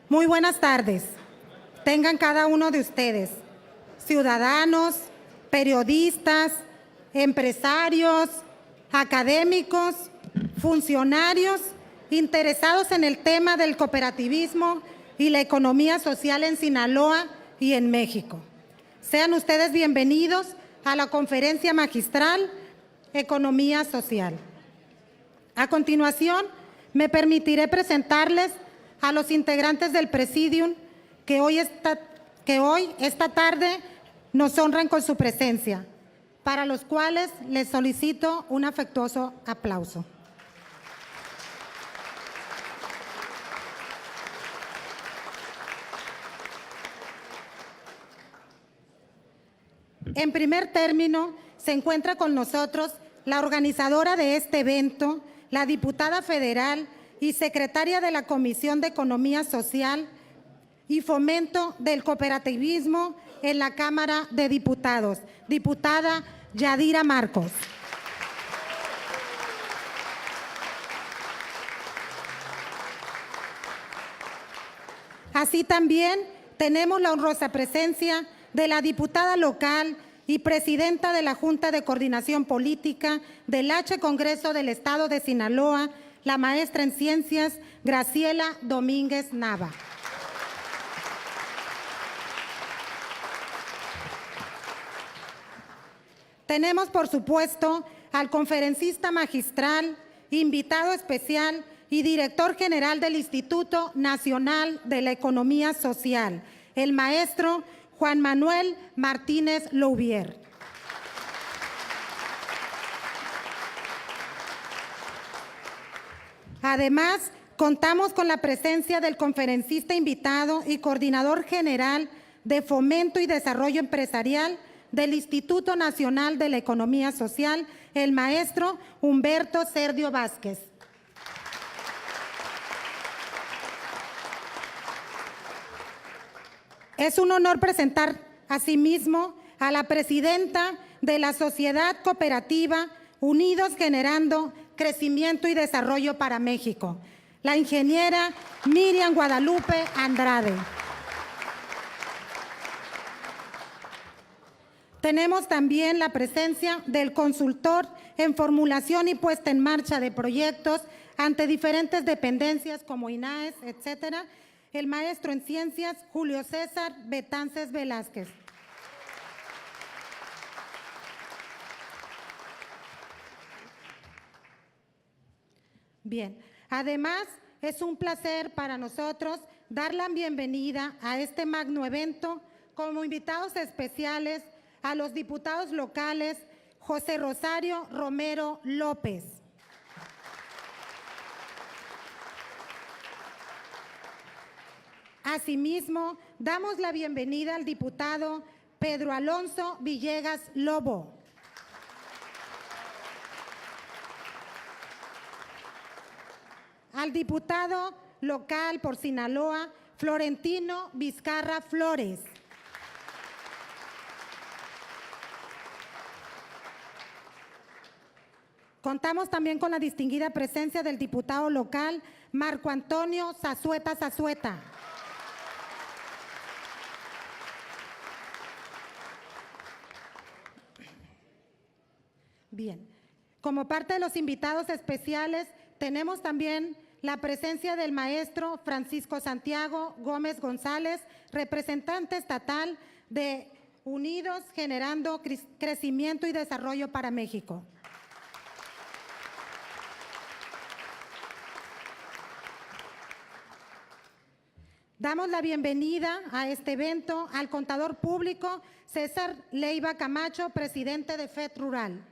Muy buenas tardes. Tengan cada uno de ustedes, ciudadanos, periodistas, empresarios, académicos, funcionarios, interesados en el tema del cooperativismo y la economía social en Sinaloa y en México. Sean ustedes bienvenidos a la conferencia magistral Economía Social. A continuación, me permitiré presentarles a los integrantes del Presidium que hoy, esta tarde, nos honran con su presencia, para los cuales les solicito un afectuoso aplauso. En primer término, se encuentra con nosotros la organizadora de este evento, la diputada federal y secretaria de la Comisión de Economía Social y Fomento del Cooperativismo en la Cámara de Diputados, diputada Yadira Marcos. Así también tenemos la honrosa presencia de la diputada local y presidenta de la Junta de Coordinación Política del H Congreso del Estado de Sinaloa, la maestra en Ciencias Graciela Domínguez Nava. Tenemos, por supuesto, al conferencista magistral, invitado especial y director general del Instituto Nacional de la Economía Social, el maestro Juan Manuel Martínez Louvier. Además, contamos con la presencia del conferencista invitado y coordinador general de Fomento y Desarrollo Empresarial del Instituto Nacional de la Economía Social, el maestro Humberto Serdio Vázquez. Es un honor presentar asimismo a la presidenta de la Sociedad Cooperativa Unidos Generando Crecimiento y Desarrollo para México, la ingeniera Miriam Guadalupe Andrade. Tenemos también la presencia del consultor en formulación y puesta en marcha de proyectos ante diferentes dependencias como INAES, etcétera, el maestro en Ciencias Julio César Betances Velázquez. Bien, además es un placer para nosotros dar la bienvenida a este magno evento como invitados especiales a los diputados locales José Rosario Romero López, asimismo, damos la bienvenida al diputado Pedro Alonso Villegas Lobo. Al diputado local por Sinaloa, Florentino Vizcarra Flores. Contamos también con la distinguida presencia del diputado local Marco Antonio Zazueta Zazueta. Bien, como parte de los invitados especiales, tenemos también la presencia del maestro Francisco Santiago Gómez González, representante estatal de Unidos Generando Crecimiento y Desarrollo para México. Damos la bienvenida a este evento al contador público César Leiva Camacho, presidente de FED Rural.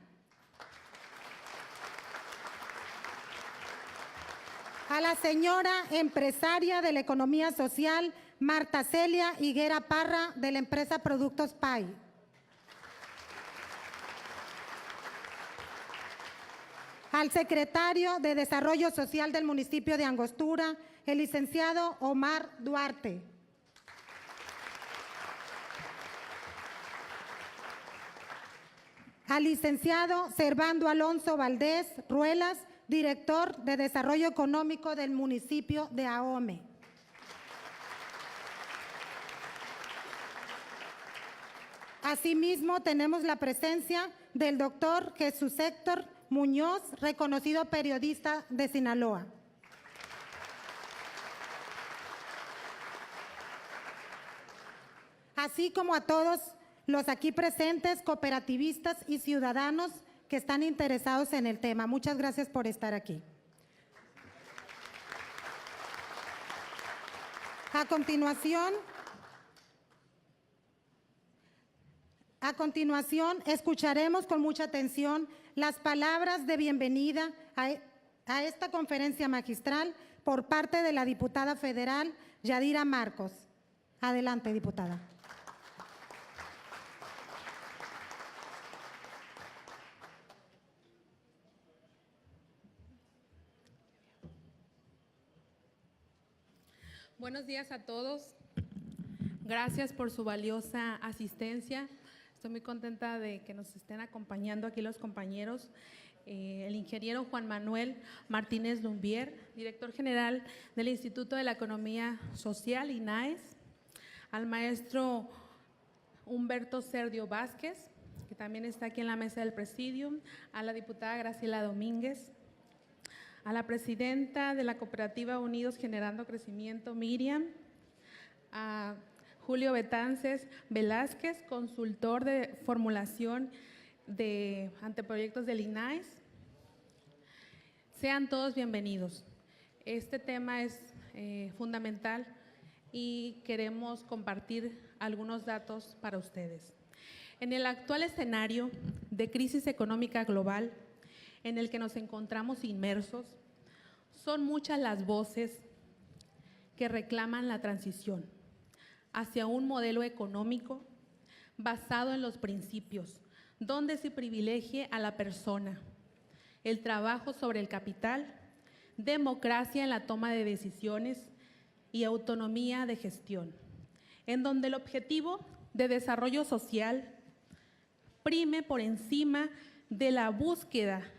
A la señora empresaria de la economía social, Marta Celia Higuera Parra, de la empresa Productos PAI. Al secretario de Desarrollo Social del municipio de Angostura, el licenciado Omar Duarte. Al licenciado Servando Alonso Valdés Ruelas, director de Desarrollo Económico del municipio de Ahome. Asimismo, tenemos la presencia del doctor Jesús Héctor Muñoz, reconocido periodista de Sinaloa. Así como a todos los aquí presentes, cooperativistas y ciudadanos que están interesados en el tema. Muchas gracias por estar aquí. A continuación, escucharemos con mucha atención las palabras de bienvenida a esta conferencia magistral por parte de la diputada federal Yadira Marcos. Adelante, diputada. Buenos días a todos. Gracias por su valiosa asistencia. Estoy muy contenta de que nos estén acompañando aquí los compañeros. El ingeniero Juan Manuel Martínez Lumbier, director general del Instituto de la Economía Social, INAES. Al maestro Humberto Serdio Vázquez, que también está aquí en la mesa del presidium. A la diputada Graciela Domínguez. A la presidenta de la cooperativa Unidos Generando Crecimiento, Miriam, a Julio Betances Velázquez, consultor de formulación de anteproyectos del INAES. Sean todos bienvenidos. Este tema es fundamental y queremos compartir algunos datos para ustedes. En el actual escenario de crisis económica global, en el que nos encontramos inmersos, son muchas las voces que reclaman la transición hacia un modelo económico basado en los principios, donde se privilegie a la persona, el trabajo sobre el capital, democracia en la toma de decisiones y autonomía de gestión, en donde el objetivo de desarrollo social prime por encima de la búsqueda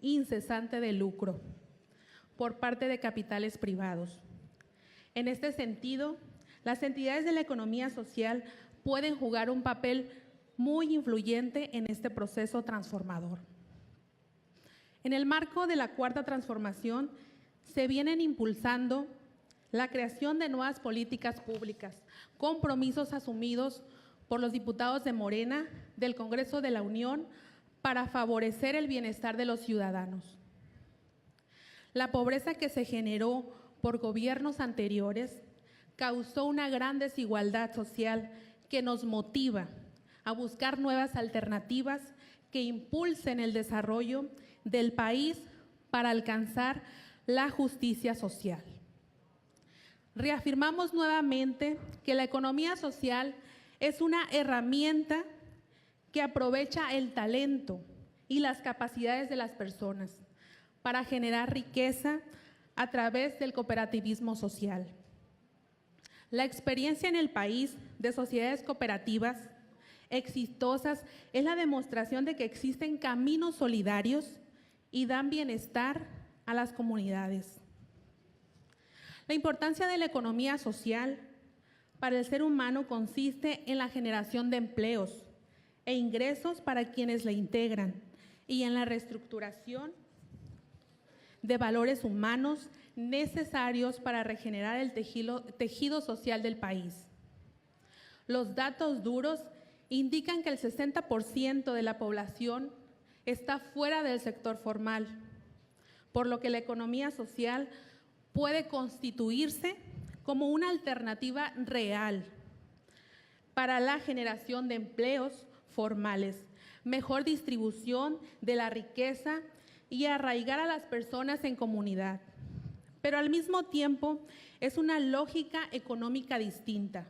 incesante de lucro por parte de capitales privados. En este sentido, las entidades de la economía social pueden jugar un papel muy influyente en este proceso transformador. En el marco de la Cuarta Transformación, se vienen impulsando la creación de nuevas políticas públicas, compromisos asumidos por los diputados de Morena, del Congreso de la Unión, para favorecer el bienestar de los ciudadanos. La pobreza que se generó por gobiernos anteriores causó una gran desigualdad social que nos motiva a buscar nuevas alternativas que impulsen el desarrollo del país para alcanzar la justicia social. Reafirmamos nuevamente que la economía social es una herramienta que aprovecha el talento y las capacidades de las personas para generar riqueza a través del cooperativismo social. La experiencia en el país de sociedades cooperativas exitosas es la demostración de que existen caminos solidarios y dan bienestar a las comunidades. La importancia de la economía social para el ser humano consiste en la generación de empleos e ingresos para quienes la integran y en la reestructuración de valores humanos necesarios para regenerar el tejido social del país. Los datos duros indican que el 60% de la población está fuera del sector formal, por lo que la economía social puede constituirse como una alternativa real para la generación de empleos formales, mejor distribución de la riqueza y arraigar a las personas en comunidad. Pero al mismo tiempo es una lógica económica distinta.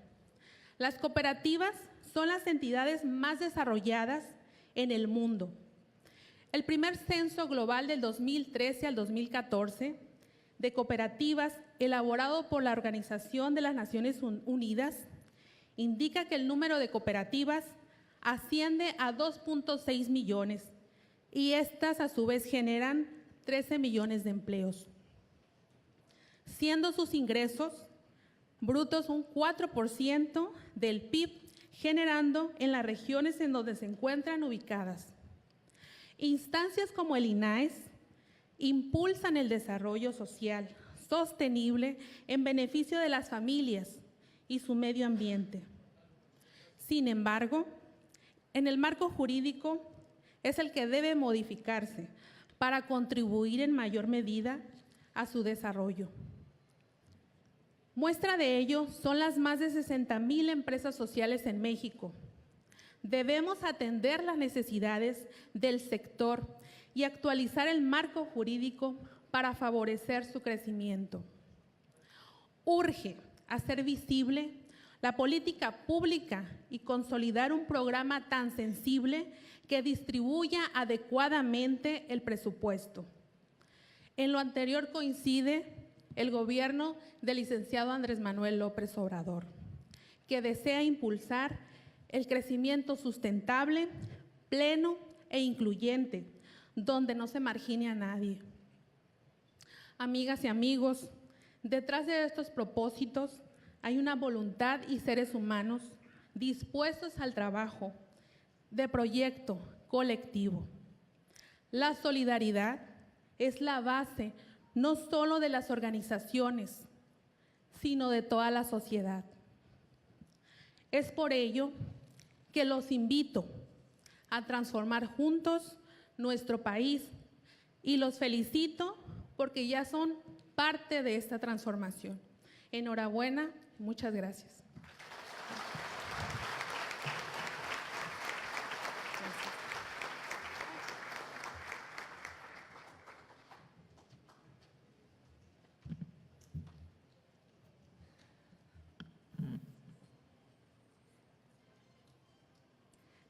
Las cooperativas son las entidades más desarrolladas en el mundo. El primer censo global del 2013 al 2014 de cooperativas elaborado por la Organización de las Naciones Unidas indica que el número de cooperativas asciende a 2.6 millones y estas a su vez generan 13 millones de empleos, siendo sus ingresos brutos un 4% del PIB generando en las regiones en donde se encuentran ubicadas. Instancias como el INAES impulsan el desarrollo social sostenible en beneficio de las familias y su medio ambiente. Sin embargo, en el marco jurídico es el que debe modificarse para contribuir en mayor medida a su desarrollo. Muestra de ello son las más de 60,000 empresas sociales en México. Debemos atender las necesidades del sector y actualizar el marco jurídico para favorecer su crecimiento. Urge hacer visible la política pública y consolidar un programa tan sensible que distribuya adecuadamente el presupuesto. En lo anterior coincide el gobierno del licenciado Andrés Manuel López Obrador, que desea impulsar el crecimiento sustentable, pleno e incluyente, donde no se margine a nadie. Amigas y amigos, detrás de estos propósitos hay una voluntad y seres humanos dispuestos al trabajo de proyecto colectivo. La solidaridad es la base no solo de las organizaciones, sino de toda la sociedad. Es por ello que los invito a transformar juntos nuestro país y los felicito porque ya son parte de esta transformación. Enhorabuena, muchas gracias.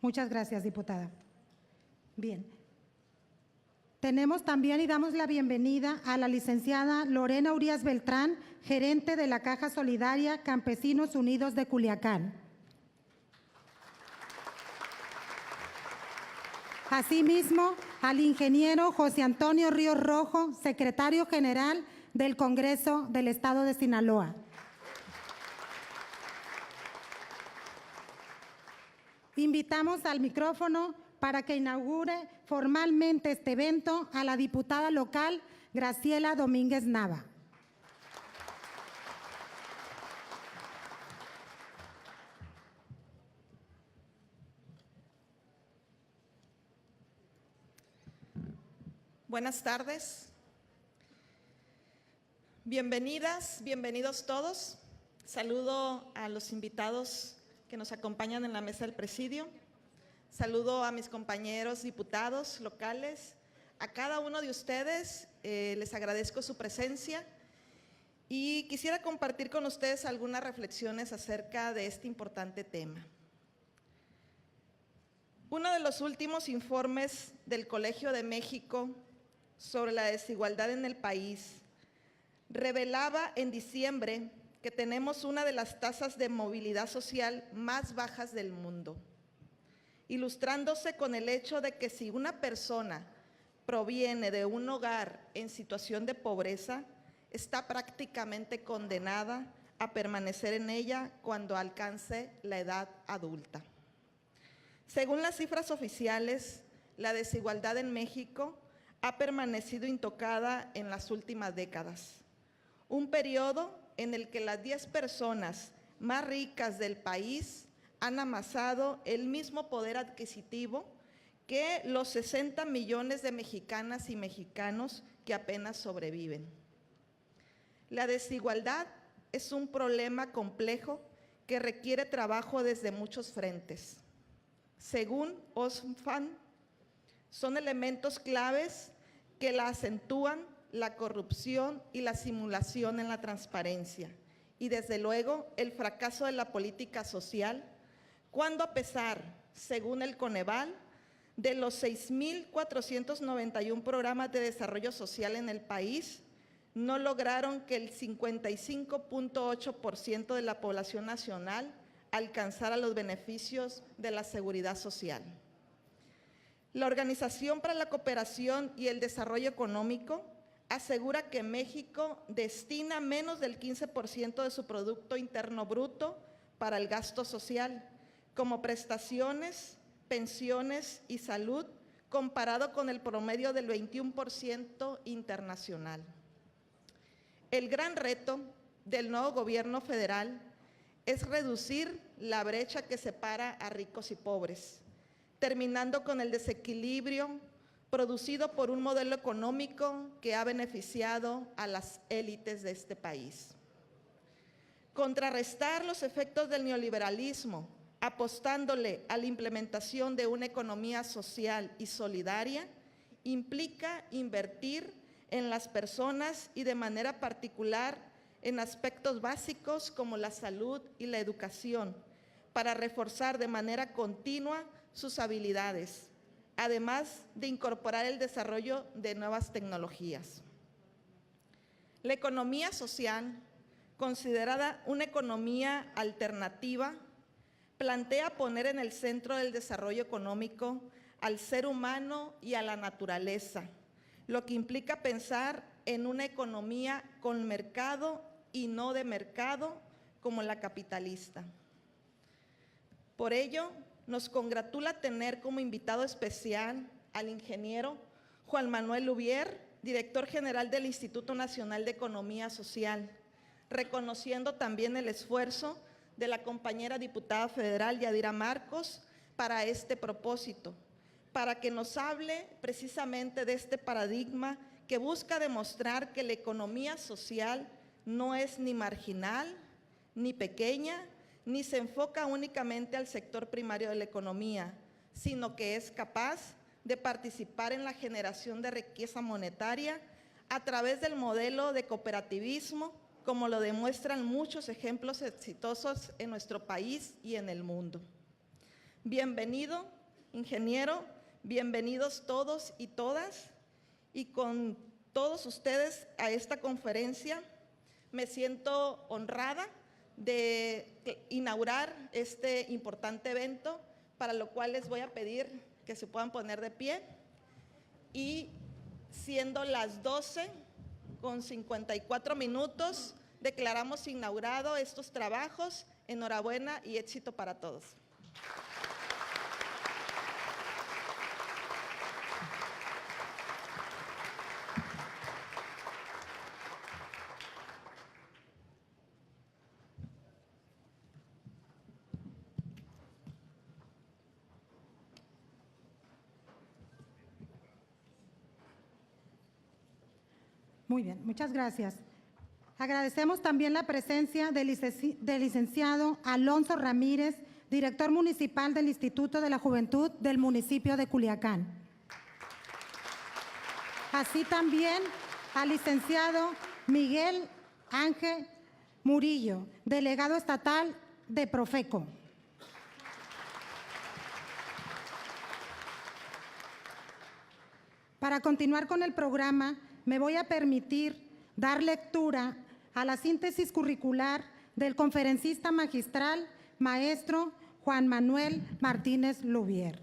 Muchas gracias, diputada. Bien. Tenemos también y damos la bienvenida a la licenciada Lorena Urías Beltrán, gerente de la Caja Solidaria Campesinos Unidos de Culiacán. Asimismo, al ingeniero José Antonio Ríos Rojo, secretario general del Congreso del Estado de Sinaloa. Invitamos al micrófono para que inaugure formalmente este evento a la diputada local Graciela Domínguez Nava. Buenas tardes. Bienvenidas, bienvenidos todos. Saludo a los invitados que nos acompañan en la mesa del presidio. Saludo a mis compañeros diputados locales. A cada uno de ustedes les agradezco su presencia y quisiera compartir con ustedes algunas reflexiones acerca de este importante tema. Uno de los últimos informes del Colegio de México sobre la desigualdad en el país revelaba en diciembre que tenemos una de las tasas de movilidad social más bajas del mundo, ilustrándose con el hecho de que si una persona proviene de un hogar en situación de pobreza, está prácticamente condenada a permanecer en ella cuando alcance la edad adulta. Según las cifras oficiales, la desigualdad en México ha permanecido intocada en las últimas décadas, un periodo en el que las 10 personas más ricas del país han amasado el mismo poder adquisitivo que los 60 millones de mexicanas y mexicanos que apenas sobreviven. La desigualdad es un problema complejo que requiere trabajo desde muchos frentes. Según Oxfam, son elementos claves que la acentúan la corrupción y la simulación en la transparencia y desde luego el fracaso de la política social, cuando a pesar, según el Coneval, de los 6,491 programas de desarrollo social en el país, no lograron que el 55,8% de la población nacional alcanzara los beneficios de la seguridad social. La Organización para la Cooperación y el Desarrollo Económico asegura que México destina menos del 15% de su Producto Interno Bruto para el gasto social, como prestaciones, pensiones y salud, comparado con el promedio del 21% internacional. El gran reto del nuevo gobierno federal es reducir la brecha que separa a ricos y pobres, terminando con el desequilibrio producido por un modelo económico que ha beneficiado a las élites de este país. Contrarrestar los efectos del neoliberalismo, apostándole a la implementación de una economía social y solidaria, implica invertir en las personas y de manera particular en aspectos básicos como la salud y la educación, para reforzar de manera continua sus habilidades, además de incorporar el desarrollo de nuevas tecnologías. La economía social, considerada una economía alternativa, plantea poner en el centro del desarrollo económico al ser humano y a la naturaleza, lo que implica pensar en una economía con mercado y no de mercado como la capitalista. Por ello, nos congratula tener como invitado especial al ingeniero Juan Manuel Lubier, director general del Instituto Nacional de Economía Social, reconociendo también el esfuerzo de la compañera diputada federal Yadira Marcos para este propósito, para que nos hable precisamente de este paradigma que busca demostrar que la economía social no es ni marginal, ni pequeña, ni se enfoca únicamente al sector primario de la economía, sino que es capaz de participar en la generación de riqueza monetaria a través del modelo de cooperativismo, como lo demuestran muchos ejemplos exitosos en nuestro país y en el mundo. Bienvenido, ingeniero, bienvenidos todos y todas, y con todos ustedes a esta conferencia. Me siento honrada de inaugurar este importante evento, para lo cual les voy a pedir que se puedan poner de pie. Y siendo las 12:54, declaramos inaugurado estos trabajos. Enhorabuena y éxito para todos. Muy bien, muchas gracias. Agradecemos también la presencia del licenciado Alonso Ramírez, director municipal del Instituto de la Juventud del municipio de Culiacán. Así también al licenciado Miguel Ángel Murillo, delegado estatal de Profeco. Para continuar con el programa, me voy a permitir dar lectura a la síntesis curricular del conferencista magistral, maestro Juan Manuel Martínez Lubier.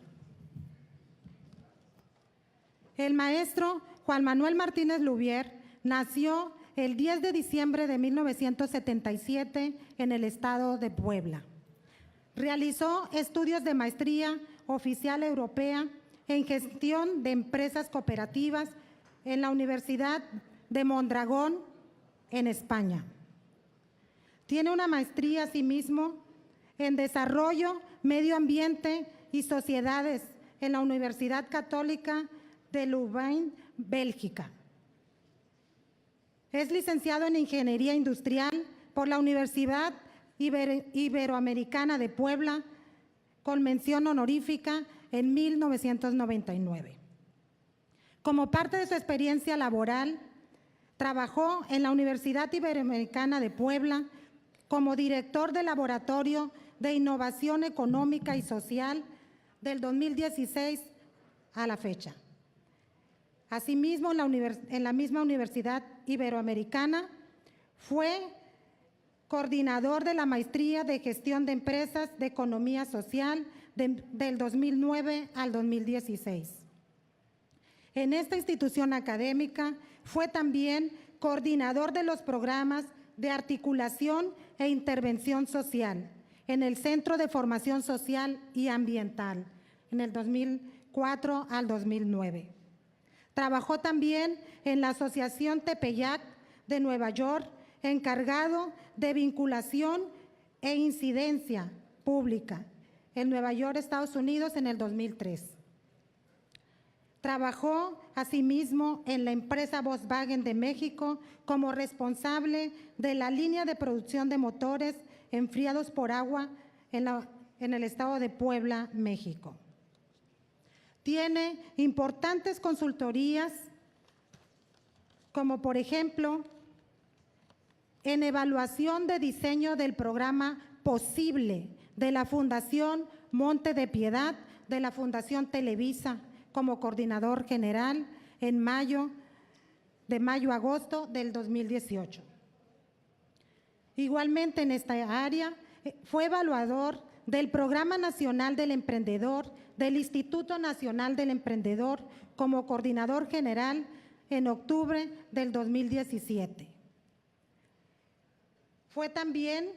El maestro Juan Manuel Martínez Lubier nació el 10 de diciembre de 1977 en el estado de Puebla. Realizó estudios de maestría oficial europea en gestión de empresas cooperativas en la Universidad de Mondragón, en España. Tiene una maestría asimismo en Desarrollo, Medio Ambiente y Sociedades en la Universidad Católica de Louvain, Bélgica. Es licenciado en Ingeniería Industrial por la Universidad Iberoamericana de Puebla, con mención honorífica en 1999. Como parte de su experiencia laboral, trabajó en la Universidad Iberoamericana de Puebla como director del Laboratorio de Innovación Económica y Social del 2016 a la fecha. Asimismo, en la misma Universidad Iberoamericana fue coordinador de la Maestría de Gestión de Empresas de Economía Social del 2009 al 2016. En esta institución académica fue también coordinador de los programas de articulación e intervención social en el Centro de Formación Social y Ambiental, en el 2004 al 2009. Trabajó también en la Asociación Tepeyac de Nueva York, encargado de vinculación e incidencia pública en Nueva York, Estados Unidos, en el 2003. Trabajó asimismo en la empresa Volkswagen de México como responsable de la línea de producción de motores enfriados por agua en el estado de Puebla, México. Tiene importantes consultorías, como por ejemplo, en evaluación de diseño del programa Posible de la Fundación Monte de Piedad, de la Fundación Televisa, como coordinador general en de mayo a agosto del 2018. Igualmente en esta área fue evaluador del Programa Nacional del Emprendedor, del Instituto Nacional del Emprendedor, como coordinador general en octubre del 2017. Fue también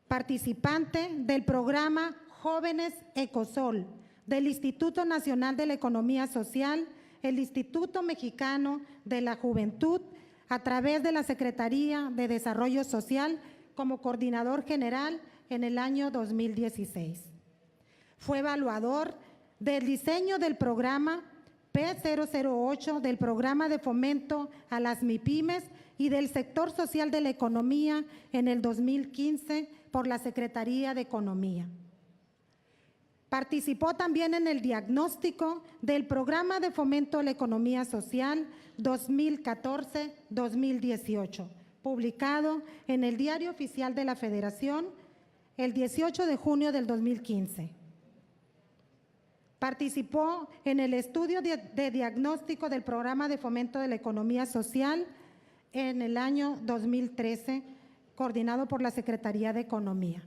participante del programa Jóvenes Ecosol, del Instituto Nacional de la Economía Social, el Instituto Mexicano de la Juventud, a través de la Secretaría de Desarrollo Social, como coordinador general en el año 2016. Fue evaluador del diseño del programa P008, del Programa de Fomento a las MIPYMES y del Sector Social de la Economía en el 2015 por la Secretaría de Economía. Participó también en el diagnóstico del Programa de Fomento a la Economía Social 2014-2018, publicado en el Diario Oficial de la Federación el 18 de junio del 2015. Participó en el estudio de diagnóstico del Programa de Fomento de la Economía Social en el año 2013, coordinado por la Secretaría de Economía.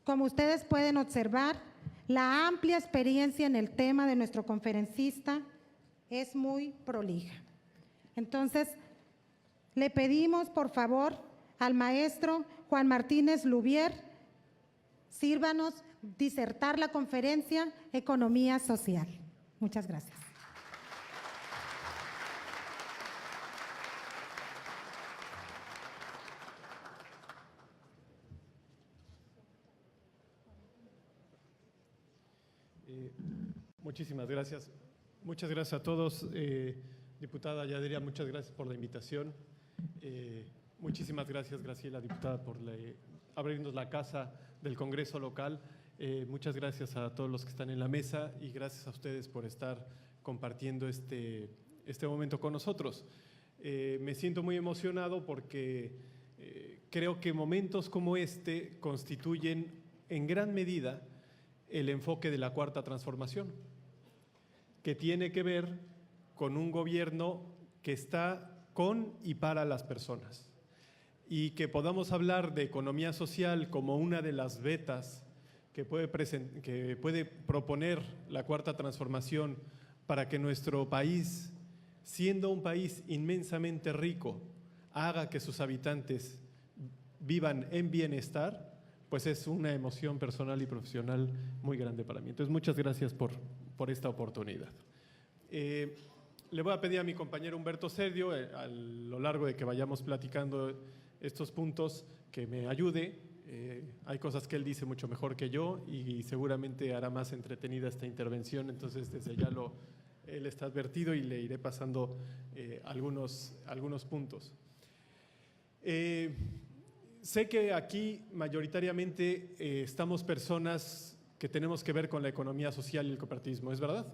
Como ustedes pueden observar, la amplia experiencia en el tema de nuestro conferencista es muy prolija. Entonces, le pedimos, por favor, al maestro Juan Martínez Lubier, sírvanos disertar la conferencia Economía Social. Muchas gracias. Muchísimas gracias. Muchas gracias a todos. Diputada Yadira, muchas gracias por la invitación. Muchísimas gracias, Graciela, diputada, por abrirnos la casa del Congreso local. Muchas gracias a todos los que están en la mesa y gracias a ustedes por estar compartiendo este momento con nosotros. Me siento muy emocionado porque creo que momentos como este constituyen en gran medida el enfoque de la Cuarta Transformación, que tiene que ver con un gobierno que está con y para las personas. Y que podamos hablar de economía social como una de las vetas que puede proponer la Cuarta Transformación para que nuestro país, siendo un país inmensamente rico, haga que sus habitantes vivan en bienestar, pues es una emoción personal y profesional muy grande para mí. Entonces, muchas gracias por esta oportunidad. Le voy a pedir a mi compañero Humberto Serdio, a lo largo de que vayamos platicando estos puntos, que me ayude. Hay cosas que él dice mucho mejor que yo y seguramente hará más entretenida esta intervención, entonces desde ya él está advertido y le iré pasando algunos puntos. Sé que aquí mayoritariamente estamos personas que tenemos que ver con la economía social y el cooperativismo, ¿es verdad?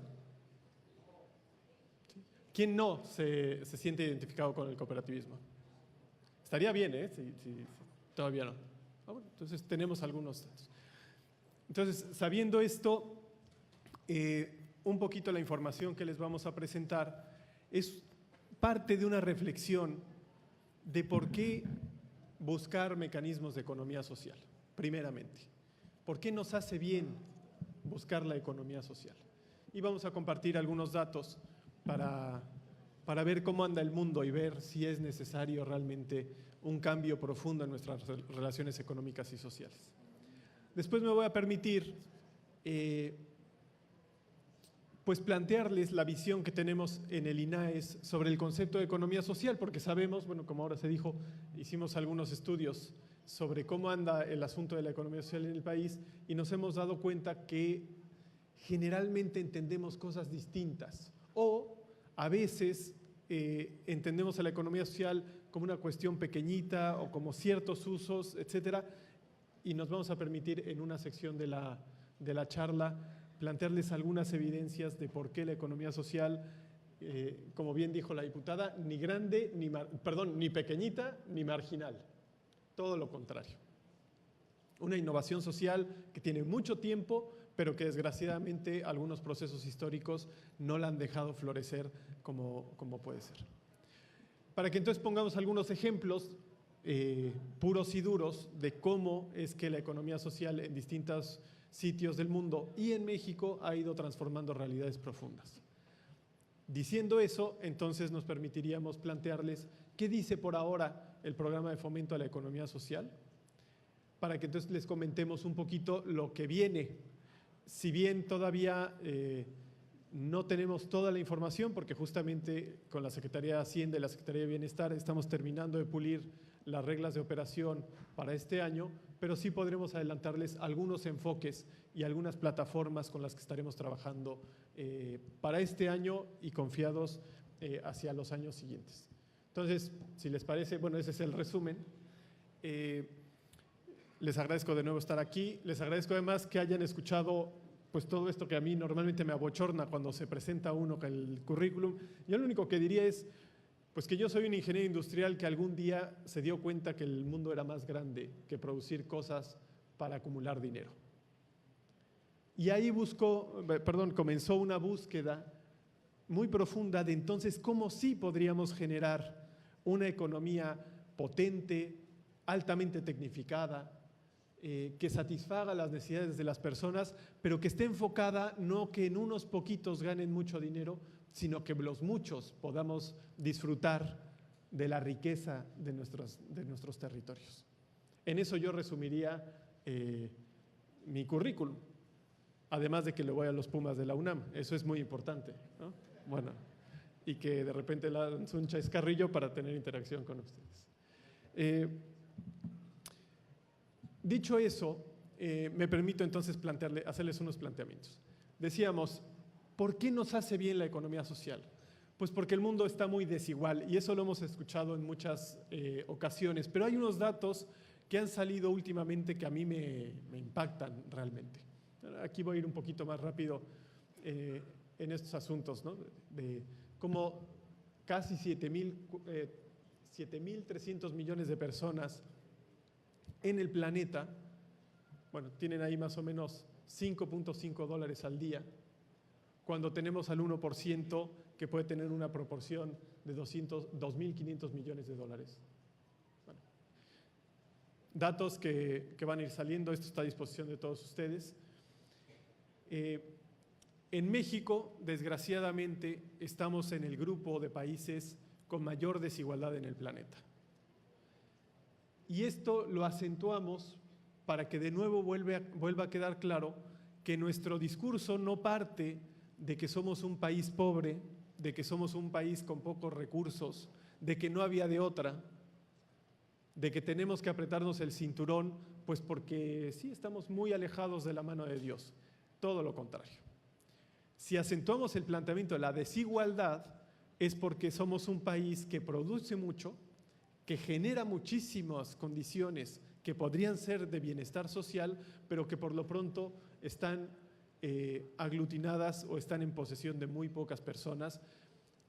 ¿Quién no se siente identificado con el cooperativismo? Estaría bien, ¿eh? Si todavía no. Bueno, entonces tenemos algunos datos. Entonces, sabiendo esto, un poquito la información que les vamos a presentar es parte de una reflexión de por qué buscar mecanismos de economía social, primeramente. ¿Por qué nos hace bien buscar la economía social? Y vamos a compartir algunos datos para ver cómo anda el mundo y ver si es necesario realmente un cambio profundo en nuestras relaciones económicas y sociales. Después me voy a permitir pues plantearles la visión que tenemos en el INAES sobre el concepto de economía social, porque sabemos, bueno, como ahora se dijo, hicimos algunos estudios sobre cómo anda el asunto de la economía social en el país y nos hemos dado cuenta que generalmente entendemos cosas distintas o a veces entendemos a la economía social como una cuestión pequeñita o como ciertos usos, etcétera, y nos vamos a permitir en una sección de la charla plantearles algunas evidencias de por qué la economía social, como bien dijo la diputada, ni grande, ni pequeñita, ni marginal. Todo lo contrario. Una innovación social que tiene mucho tiempo, pero que desgraciadamente algunos procesos históricos no la han dejado florecer como puede ser. Para que entonces pongamos algunos ejemplos puros y duros de cómo es que la economía social en distintos sitios del mundo y en México ha ido transformando realidades profundas. Diciendo eso, entonces nos permitiríamos plantearles qué dice por ahora el programa de fomento a la economía social, para que entonces les comentemos un poquito lo que viene. Si bien todavía no tenemos toda la información, porque justamente con la Secretaría de Hacienda y la Secretaría de Bienestar estamos terminando de pulir las reglas de operación para este año, pero sí podremos adelantarles algunos enfoques y algunas plataformas con las que estaremos trabajando para este año y confiados hacia los años siguientes. Entonces, si les parece, bueno, ese es el resumen. Les agradezco de nuevo estar aquí, les agradezco además que hayan escuchado pues todo esto que a mí normalmente me abochorna cuando se presenta uno con el currículum. Yo lo único que diría es pues que yo soy un ingeniero industrial que algún día se dio cuenta que el mundo era más grande que producir cosas para acumular dinero. Y ahí comenzó una búsqueda muy profunda de entonces cómo sí podríamos generar una economía potente, altamente tecnificada, que satisfaga las necesidades de las personas, pero que esté enfocada no que en unos poquitos ganen mucho dinero, sino que los muchos podamos disfrutar de la riqueza de nuestros territorios. En eso yo resumiría mi currículum, además de que le voy a los Pumas de la UNAM, eso es muy importante, ¿no? Bueno, y que de repente lanzo un chascarrillo para tener interacción con ustedes. Dicho eso, me permito entonces hacerles unos planteamientos. Decíamos, ¿por qué nos hace bien la economía social? Pues porque el mundo está muy desigual y eso lo hemos escuchado en muchas ocasiones, pero hay unos datos que han salido últimamente que a mí me impactan realmente. Aquí voy a ir un poquito más rápido en estos asuntos, ¿no? De cómo casi 7.300 millones de personas en el planeta, bueno, tienen ahí más o menos $5.5 al día, cuando tenemos al 1% que puede tener una proporción de 2.500 millones de dólares. Bueno, datos que van a ir saliendo, esto está a disposición de todos ustedes. En México, desgraciadamente, estamos en el grupo de países con mayor desigualdad en el planeta. Y esto lo acentuamos para que de nuevo vuelva a quedar claro que nuestro discurso no parte de que somos un país pobre, de que somos un país con pocos recursos, de que no había de otra, de que tenemos que apretarnos el cinturón, pues porque sí estamos muy alejados de la mano de Dios. Todo lo contrario. Si acentuamos el planteamiento de la desigualdad, es porque somos un país que produce mucho, que genera muchísimas condiciones que podrían ser de bienestar social, pero que por lo pronto están aglutinadas o están en posesión de muy pocas personas,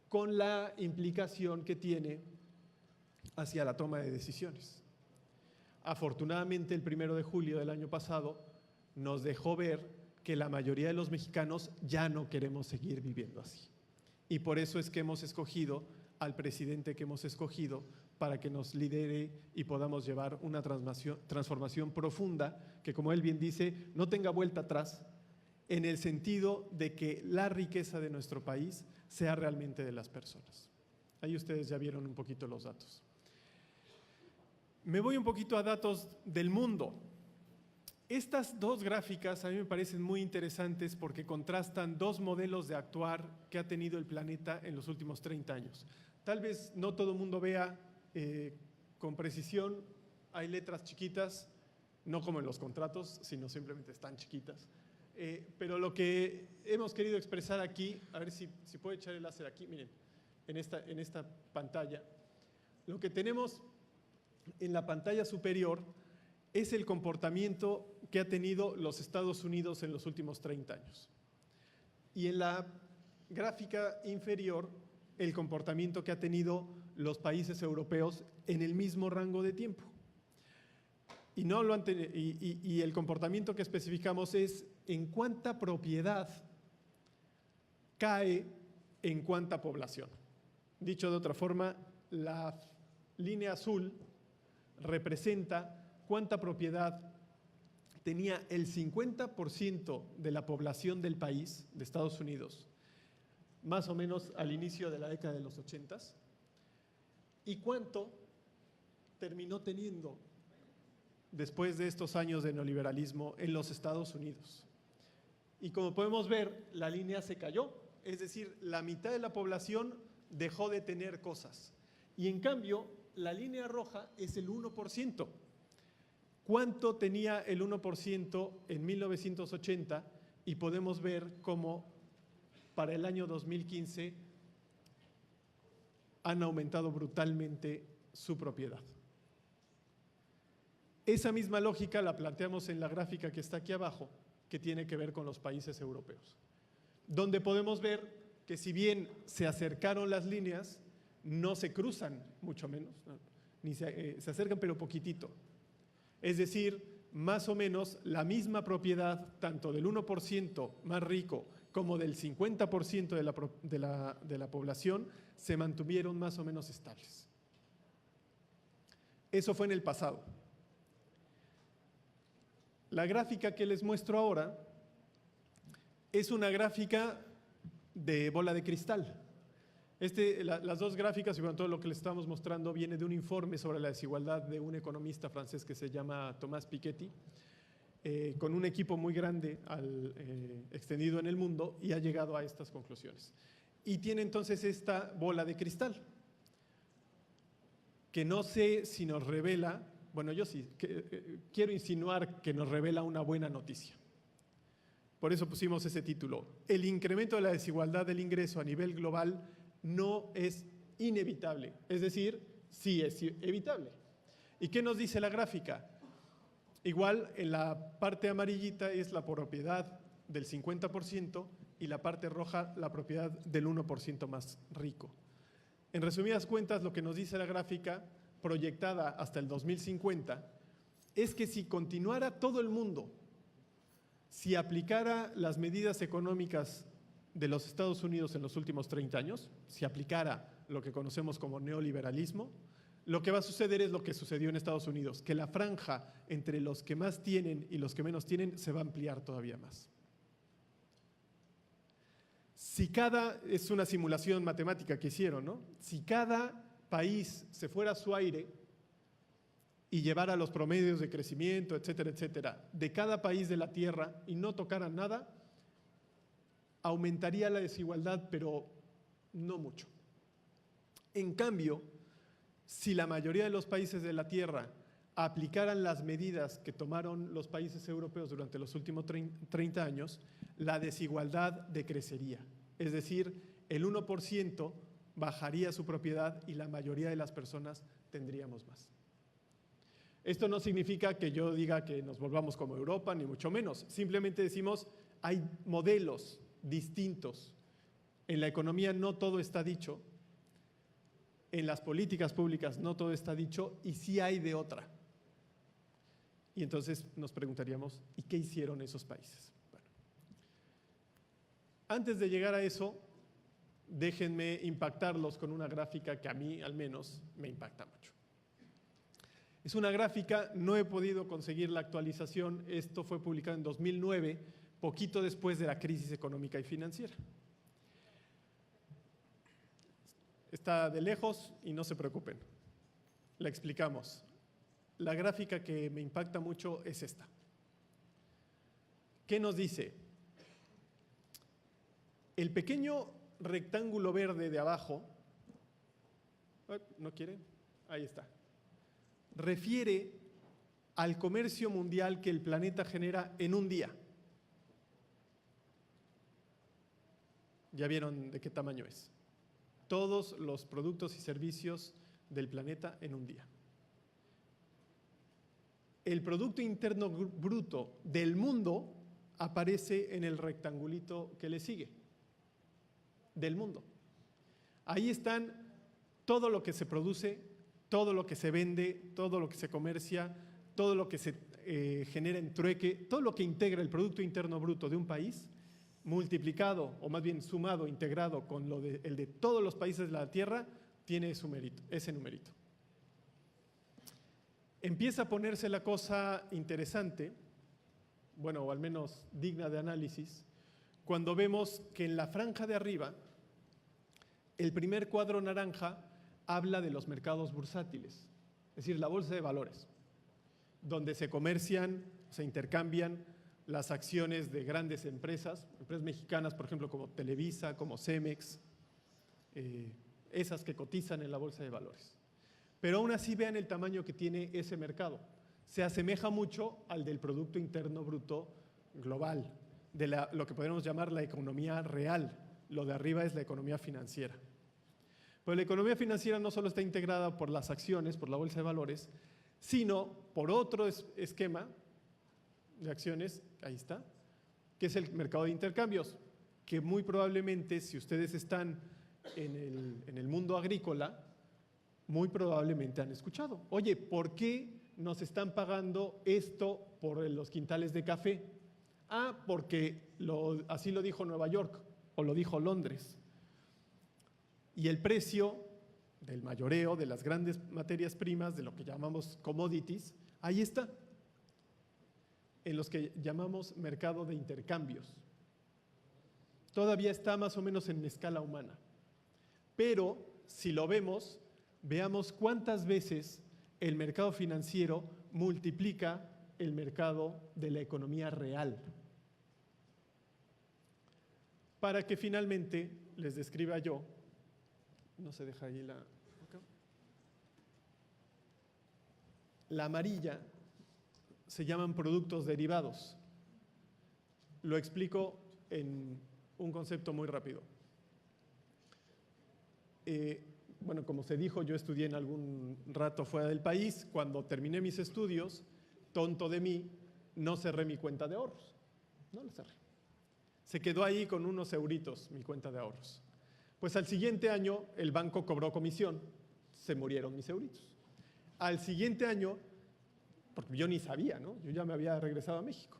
con la implicación que tiene hacia la toma de decisiones. Afortunadamente, el 1 de julio del año pasado nos dejó ver que la mayoría de los mexicanos ya no queremos seguir viviendo así. Y por eso es que hemos escogido al presidente que hemos escogido para que nos lidere y podamos llevar una transformación profunda que, como él bien dice, no tenga vuelta atrás, en el sentido de que la riqueza de nuestro país sea realmente de las personas. Ahí ustedes ya vieron un poquito los datos. Me voy un poquito a datos del mundo. Estas dos gráficas a mí me parecen muy interesantes porque contrastan dos modelos de actuar que ha tenido el planeta en los últimos 30 años. Tal vez no todo el mundo vea con precisión, hay letras chiquitas, no como en los contratos, sino simplemente están chiquitas. Pero lo que hemos querido expresar aquí, a ver si puede echar el láser aquí, miren, en esta pantalla, lo que tenemos en la pantalla superior es el comportamiento que ha tenido los Estados Unidos en los últimos 30 años. Y en la gráfica inferior, el comportamiento que ha tenido los países europeos en el mismo rango de tiempo. Y el comportamiento que especificamos es en cuánta propiedad cae en cuánta población. Dicho de otra forma, la línea azul representa cuánta propiedad tenía el 50% de la población del país, de Estados Unidos, más o menos al inicio de la década de los 80s, y cuánto terminó teniendo después de estos años de neoliberalismo en los Estados Unidos. Y como podemos ver, la línea se cayó, es decir, la mitad de la población dejó de tener cosas. Y en cambio, la línea roja es el 1%. ¿Cuánto tenía el 1% en 1980? Y podemos ver cómo para el año 2015 han aumentado brutalmente su propiedad. Esa misma lógica la planteamos en la gráfica que está aquí abajo, que tiene que ver con los países europeos, donde podemos ver que si bien se acercaron las líneas, no se cruzan, mucho menos, ¿no? Ni se acercan, pero poquitito. Es decir, más o menos la misma propiedad, tanto del 1% más rico como del 50% de la población, se mantuvieron más o menos estables. Eso fue en el pasado. La gráfica que les muestro ahora es una gráfica de bola de cristal. Las dos gráficas y bueno, todo lo que les estamos mostrando viene de un informe sobre la desigualdad de un economista francés que se llama Thomas Piketty, con un equipo muy grande extendido en el mundo, y ha llegado a estas conclusiones. Y tiene entonces esta bola de cristal, que no sé si nos revela, bueno, yo sí, quiero insinuar que nos revela una buena noticia. Por eso pusimos ese título. El incremento de la desigualdad del ingreso a nivel global no es inevitable, es decir, sí es evitable. ¿Y qué nos dice la gráfica? Igual, en la parte amarillita es la propiedad del 50% y la parte roja la propiedad del 1% más rico. En resumidas cuentas, lo que nos dice la gráfica, proyectada hasta el 2050, es que si continuara todo el mundo, si aplicara las medidas económicas de los Estados Unidos en los últimos 30 años, si aplicara lo que conocemos como neoliberalismo, lo que va a suceder es lo que sucedió en Estados Unidos, que la franja entre los que más tienen y los que menos tienen se va a ampliar todavía más. Es una simulación matemática que hicieron, ¿no? Si cada país se fuera a su aire y llevara los promedios de crecimiento, etcétera, etcétera, de cada país de la Tierra y no tocaran nada, aumentaría la desigualdad, pero no mucho. En cambio, si la mayoría de los países de la Tierra aplicaran las medidas que tomaron los países europeos durante los últimos 30 años, la desigualdad decrecería. Es decir, el 1% bajaría su propiedad y la mayoría de las personas tendríamos más. Esto no significa que yo diga que nos volvamos como Europa, ni mucho menos. Simplemente decimos, hay modelos distintos. En la economía no todo está dicho. En las políticas públicas no todo está dicho y sí hay de otra. Y entonces nos preguntaríamos, ¿y qué hicieron esos países? Bueno, antes de llegar a eso, déjenme impactarlos con una gráfica que a mí, al menos, me impacta mucho. Es una gráfica, no he podido conseguir la actualización, esto fue publicado en 2009, poquito después de la crisis económica y financiera. Está de lejos y no se preocupen, la explicamos. La gráfica que me impacta mucho es esta. ¿Qué nos dice? El pequeño rectángulo verde de abajo, ¿no quiere? Ahí está. Refiere al comercio mundial que el planeta genera en un día. Ya vieron de qué tamaño es. Todos los productos y servicios del planeta en un día. El Producto Interno Bruto del mundo aparece en el rectangulito que le sigue, del mundo. Ahí están todo lo que se produce, todo lo que se vende, todo lo que se comercia, todo lo que se genera en trueque, todo lo que integra el Producto Interno Bruto de un país, multiplicado, o más bien sumado, integrado con el de todos los países de la Tierra, tiene ese numerito. Empieza a ponerse la cosa interesante, bueno, o al menos digna de análisis, cuando vemos que en la franja de arriba, el primer cuadro naranja habla de los mercados bursátiles, es decir, la bolsa de valores, donde se comercian, se intercambian las acciones de grandes empresas mexicanas, por ejemplo, como Televisa, como Cemex, esas que cotizan en la bolsa de valores. Pero aún así vean el tamaño que tiene ese mercado. Se asemeja mucho al del Producto Interno Bruto global, de lo que podríamos llamar la economía real. Lo de arriba es la economía financiera. Pero la economía financiera no solo está integrada por las acciones, por la bolsa de valores, sino por otro esquema de acciones, ahí está, que es el mercado de intercambios, que muy probablemente, si ustedes están en el mundo agrícola, muy probablemente han escuchado. Oye, ¿por qué nos están pagando esto por los quintales de café? Ah, porque así lo dijo Nueva York o lo dijo Londres. Y el precio del mayoreo, de las grandes materias primas, de lo que llamamos commodities, ahí está, en los que llamamos mercado de intercambios. Todavía está más o menos en escala humana. Pero si lo vemos, veamos cuántas veces el mercado financiero multiplica el mercado de la economía real. Para que finalmente les describa yo, no se deja ahí la amarilla, se llaman productos derivados. Lo explico en un concepto muy rápido. Bueno, como se dijo, yo estudié en algún rato fuera del país. Cuando terminé mis estudios, tonto de mí, no cerré mi cuenta de ahorros. No la cerré. Se quedó ahí con unos euritos mi cuenta de ahorros. Pues al siguiente año el banco cobró comisión, se murieron mis euritos. Al siguiente año, porque yo ni sabía, ¿no? Yo ya me había regresado a México.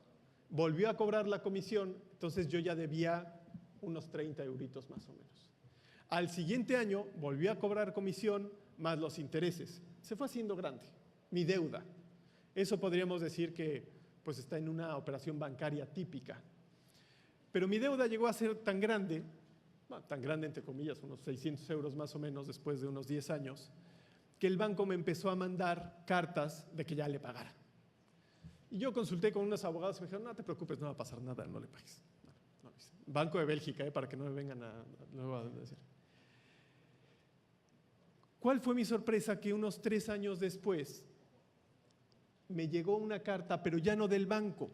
Volvió a cobrar la comisión, entonces yo ya debía unos 30 euritos más o menos. Al siguiente año volvió a cobrar comisión más los intereses. Se fue haciendo grande, mi deuda. Eso podríamos decir que pues, está en una operación bancaria típica. Pero mi deuda llegó a ser tan grande entre comillas, unos 600 euros más o menos después de unos 10 años, que el banco me empezó a mandar cartas de que ya le pagara. Y yo consulté con unos abogados y me dijeron, no te preocupes, no va a pasar nada, no le pagues. No. Banco de Bélgica, para que no me vengan luego a decir. ¿Cuál fue mi sorpresa? Que unos 3 años después me llegó una carta, pero ya no del banco,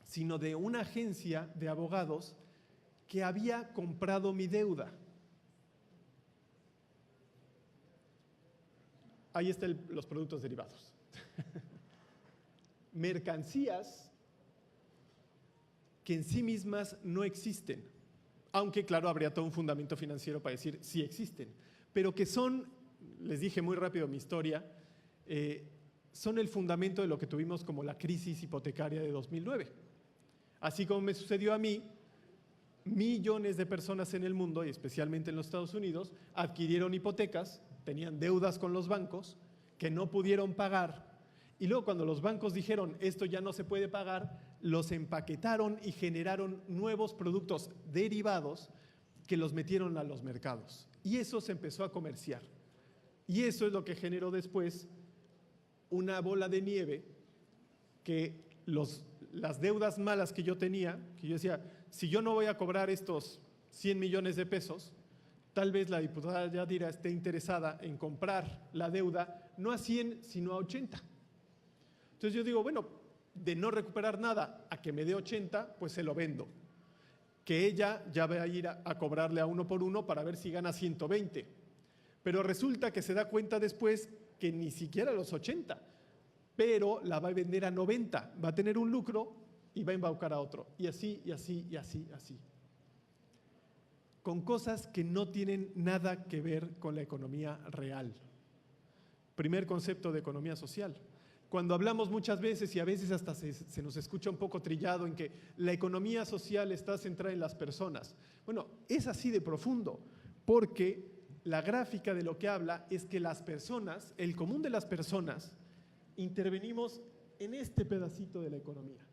sino de una agencia de abogados que había comprado mi deuda. Ahí están los productos derivados. Mercancías que en sí mismas no existen, aunque claro, habría todo un fundamento financiero para decir sí existen, pero que son, les dije muy rápido mi historia, son el fundamento de lo que tuvimos como la crisis hipotecaria de 2009. Así como me sucedió a mí, millones de personas en el mundo, y especialmente en los Estados Unidos, adquirieron hipotecas, tenían deudas con los bancos que no pudieron pagar, y luego cuando los bancos dijeron esto ya no se puede pagar, los empaquetaron y generaron nuevos productos derivados que los metieron a los mercados. Y eso se empezó a comerciar. Y eso es lo que generó después una bola de nieve que las deudas malas que yo tenía, que yo decía, si yo no voy a cobrar estos 100 millones de pesos, tal vez la diputada Yadira esté interesada en comprar la deuda no a 100, sino a 80. Entonces yo digo, bueno, de no recuperar nada a que me dé 80, pues se lo vendo. Que ella ya va a ir a cobrarle a uno por uno para ver si gana 120. Pero resulta que se da cuenta después que ni siquiera los 80, pero la va a vender a 90, va a tener un lucro y va a embaucar a otro. Y así, y así, y así, así. Con cosas que no tienen nada que ver con la economía real. Primer concepto de economía social. Cuando hablamos muchas veces, y a veces hasta se nos escucha un poco trillado, en que la economía social está centrada en las personas. Bueno, es así de profundo, porque la gráfica de lo que habla es que las personas, el común de las personas, intervenimos en este pedacito de la economía.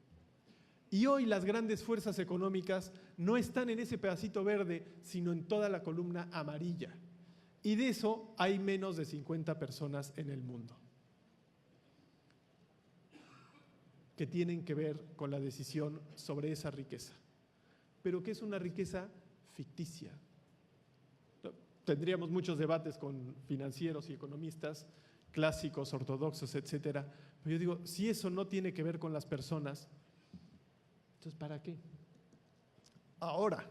Y hoy las grandes fuerzas económicas no están en ese pedacito verde, sino en toda la columna amarilla. Y de eso hay menos de 50 personas en el mundo que tienen que ver con la decisión sobre esa riqueza, pero que es una riqueza ficticia. Tendríamos muchos debates con financieros y economistas, clásicos, ortodoxos, etcétera. Pero yo digo, si eso no tiene que ver con las personas, entonces ¿para qué? Ahora,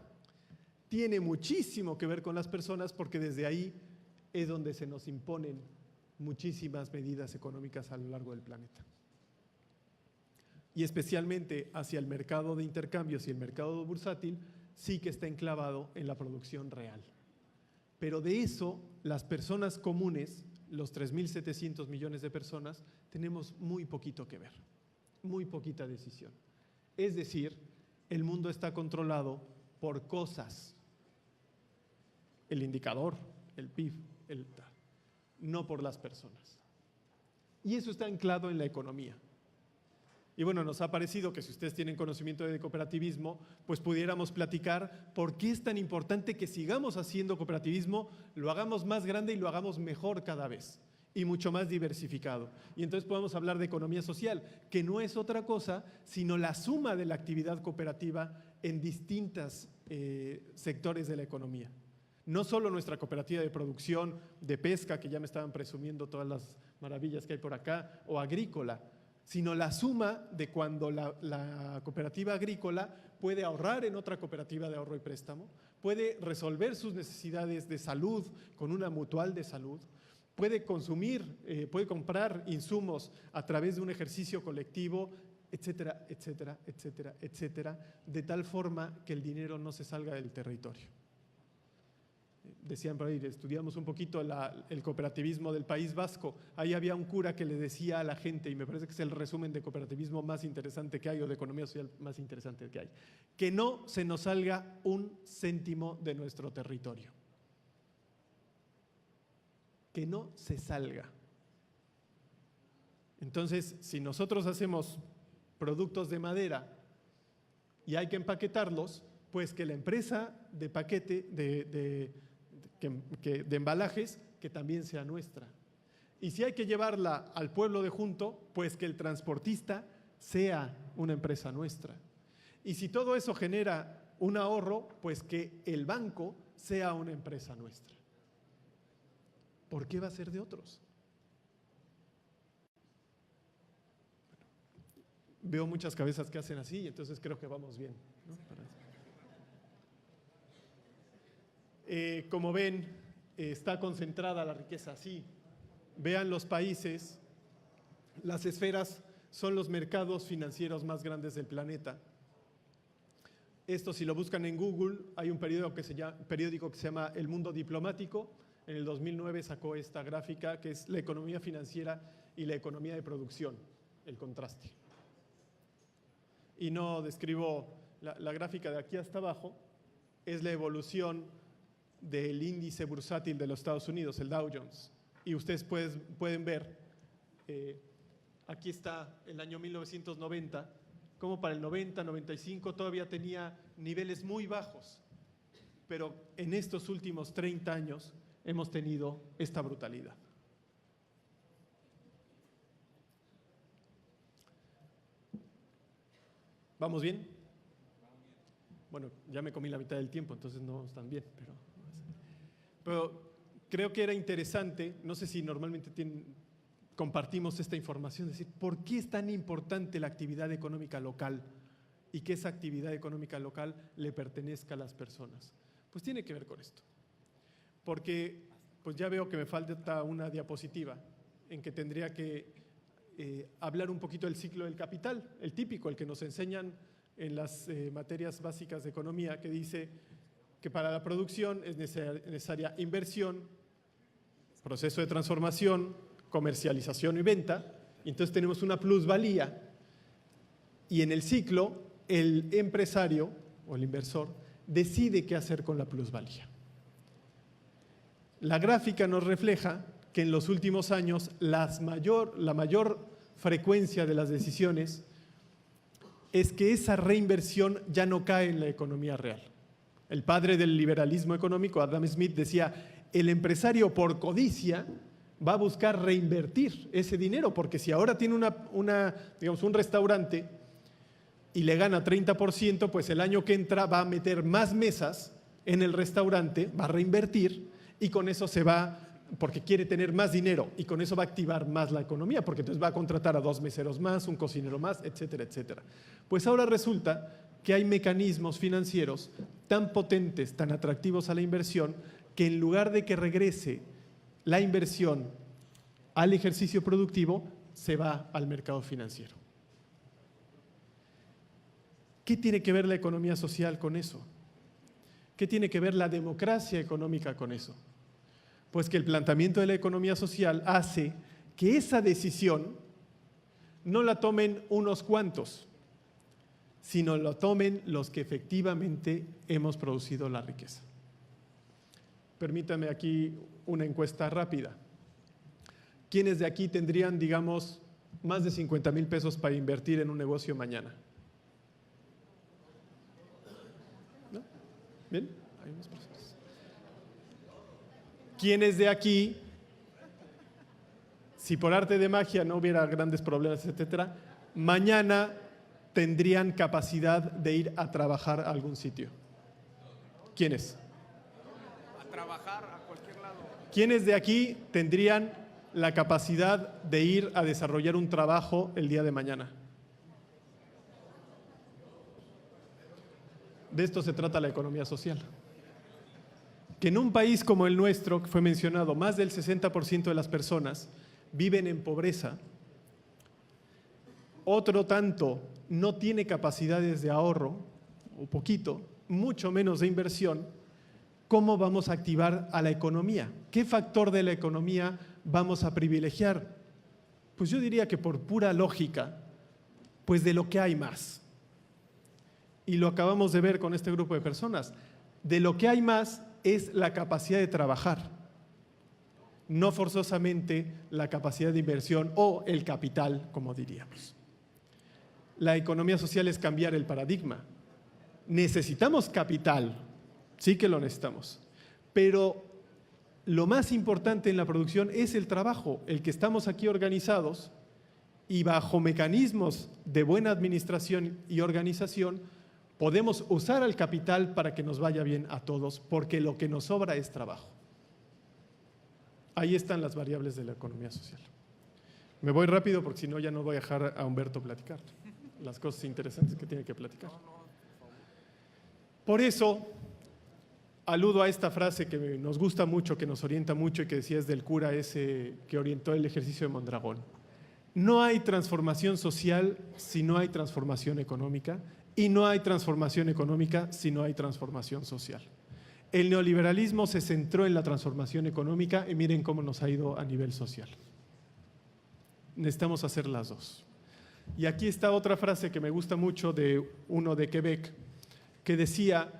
tiene muchísimo que ver con las personas porque desde ahí es donde se nos imponen muchísimas medidas económicas a lo largo del planeta. Y especialmente hacia el mercado de intercambios y el mercado bursátil, sí que está enclavado en la producción real. Pero de eso, las personas comunes, los 3.700 millones de personas, tenemos muy poquito que ver, muy poquita decisión. Es decir, el mundo está controlado por cosas, el indicador, el PIB, no por las personas. Y eso está anclado en la economía. Y bueno, nos ha parecido que si ustedes tienen conocimiento de cooperativismo, pues pudiéramos platicar por qué es tan importante que sigamos haciendo cooperativismo, lo hagamos más grande y lo hagamos mejor cada vez y mucho más diversificado. Y entonces podemos hablar de economía social, que no es otra cosa sino la suma de la actividad cooperativa en distintos sectores de la economía. No solo nuestra cooperativa de producción, de pesca, que ya me estaban presumiendo todas las maravillas que hay por acá, o agrícola, sino la suma de cuando la cooperativa agrícola puede ahorrar en otra cooperativa de ahorro y préstamo, puede resolver sus necesidades de salud con una mutual de salud, puede consumir, puede comprar insumos a través de un ejercicio colectivo, etcétera, etcétera, etcétera, etcétera, de tal forma que el dinero no se salga del territorio. Decían por ahí, estudiamos un poquito el cooperativismo del País Vasco. Ahí había un cura que le decía a la gente, y me parece que es el resumen de cooperativismo más interesante que hay, o de economía social más interesante que hay, que no se nos salga un céntimo de nuestro territorio. Que no se salga. Entonces, si nosotros hacemos productos de madera y hay que empaquetarlos, pues que la empresa de paquete, de embalajes, que también sea nuestra. Y si hay que llevarla al pueblo de junto, pues que el transportista sea una empresa nuestra. Y si todo eso genera un ahorro, pues que el banco sea una empresa nuestra. ¿Por qué va a ser de otros? Veo muchas cabezas que hacen así, entonces creo que vamos bien, ¿no? Como ven, está concentrada la riqueza así. Vean los países, las esferas son los mercados financieros más grandes del planeta. Esto, si lo buscan en Google, hay un periódico que se llama El Mundo Diplomático. En el 2009 sacó esta gráfica que es la economía financiera y la economía de producción, el contraste. Y no describo la gráfica de aquí hasta abajo, es la evolución del índice bursátil de los Estados Unidos, el Dow Jones. Y ustedes pueden ver, aquí está el año 1990, como para el 90, 95 todavía tenía niveles muy bajos, pero en estos últimos 30 años hemos tenido esta brutalidad. ¿Vamos bien? Bueno, ya me comí la mitad del tiempo, entonces no vamos tan bien, pero creo que era interesante, no sé si normalmente compartimos esta información, es decir, ¿por qué es tan importante la actividad económica local y que esa actividad económica local le pertenezca a las personas? Pues tiene que ver con esto, porque pues ya veo que me falta una diapositiva en que tendría que hablar un poquito del ciclo del capital, el típico, el que nos enseñan en las materias básicas de economía, que dice que para la producción es necesaria inversión, proceso de transformación, comercialización y venta, y entonces tenemos una plusvalía, y en el ciclo el empresario o el inversor decide qué hacer con la plusvalía. La gráfica nos refleja que en los últimos años la mayor frecuencia de las decisiones es que esa reinversión ya no cae en la economía real. El padre del liberalismo económico, Adam Smith, decía: el empresario por codicia va a buscar reinvertir ese dinero, porque si ahora tiene un restaurante y le gana 30%, pues el año que entra va a meter más mesas en el restaurante, va a reinvertir y con eso se va, porque quiere tener más dinero, y con eso va a activar más la economía, porque entonces va a contratar a 2 meseros más, un cocinero más, etcétera, etcétera. Pues ahora resulta que hay mecanismos financieros tan potentes, tan atractivos a la inversión, que en lugar de que regrese la inversión al ejercicio productivo, se va al mercado financiero. ¿Qué tiene que ver la economía social con eso? ¿Qué tiene que ver la democracia económica con eso? Pues que el planteamiento de la economía social hace que esa decisión no la tomen unos cuantos, sino lo tomen los que efectivamente hemos producido la riqueza. Permítame aquí una encuesta rápida. ¿Quiénes de aquí tendrían, digamos, más de 50,000 pesos para invertir en un negocio mañana? ¿No? ¿Bien? Hay unas personas. ¿Quiénes de aquí, si por arte de magia no hubiera grandes problemas, etcétera, mañana tendrían capacidad de ir a trabajar a algún sitio? ¿Quiénes? A trabajar a cualquier lado. ¿Quiénes de aquí tendrían la capacidad de ir a desarrollar un trabajo el día de mañana? De esto se trata la economía social. Que en un país como el nuestro, que fue mencionado, más del 60% de las personas viven en pobreza, otro tanto no tiene capacidades de ahorro, o poquito, mucho menos de inversión. ¿Cómo vamos a activar a la economía? ¿Qué factor de la economía vamos a privilegiar? Pues yo diría que por pura lógica, pues de lo que hay más. Y lo acabamos de ver con este grupo de personas. De lo que hay más es la capacidad de trabajar, no forzosamente la capacidad de inversión o el capital, como diríamos. La economía social es cambiar el paradigma. Necesitamos capital, sí que lo necesitamos, pero lo más importante en la producción es el trabajo, el que estamos aquí organizados y bajo mecanismos de buena administración y organización podemos usar al capital para que nos vaya bien a todos, porque lo que nos sobra es trabajo. Ahí están las variables de la economía social. Me voy rápido porque si no ya no voy a dejar a Humberto platicar las cosas interesantes que tiene que platicar. Por eso, aludo a esta frase que nos gusta mucho, que nos orienta mucho y que decía es del cura ese que orientó el ejercicio de Mondragón. No hay transformación social si no hay transformación económica, y no hay transformación económica si no hay transformación social. El neoliberalismo se centró en la transformación económica y miren cómo nos ha ido a nivel social. Necesitamos hacer las dos. Y aquí está otra frase que me gusta mucho de uno de Quebec, que decía: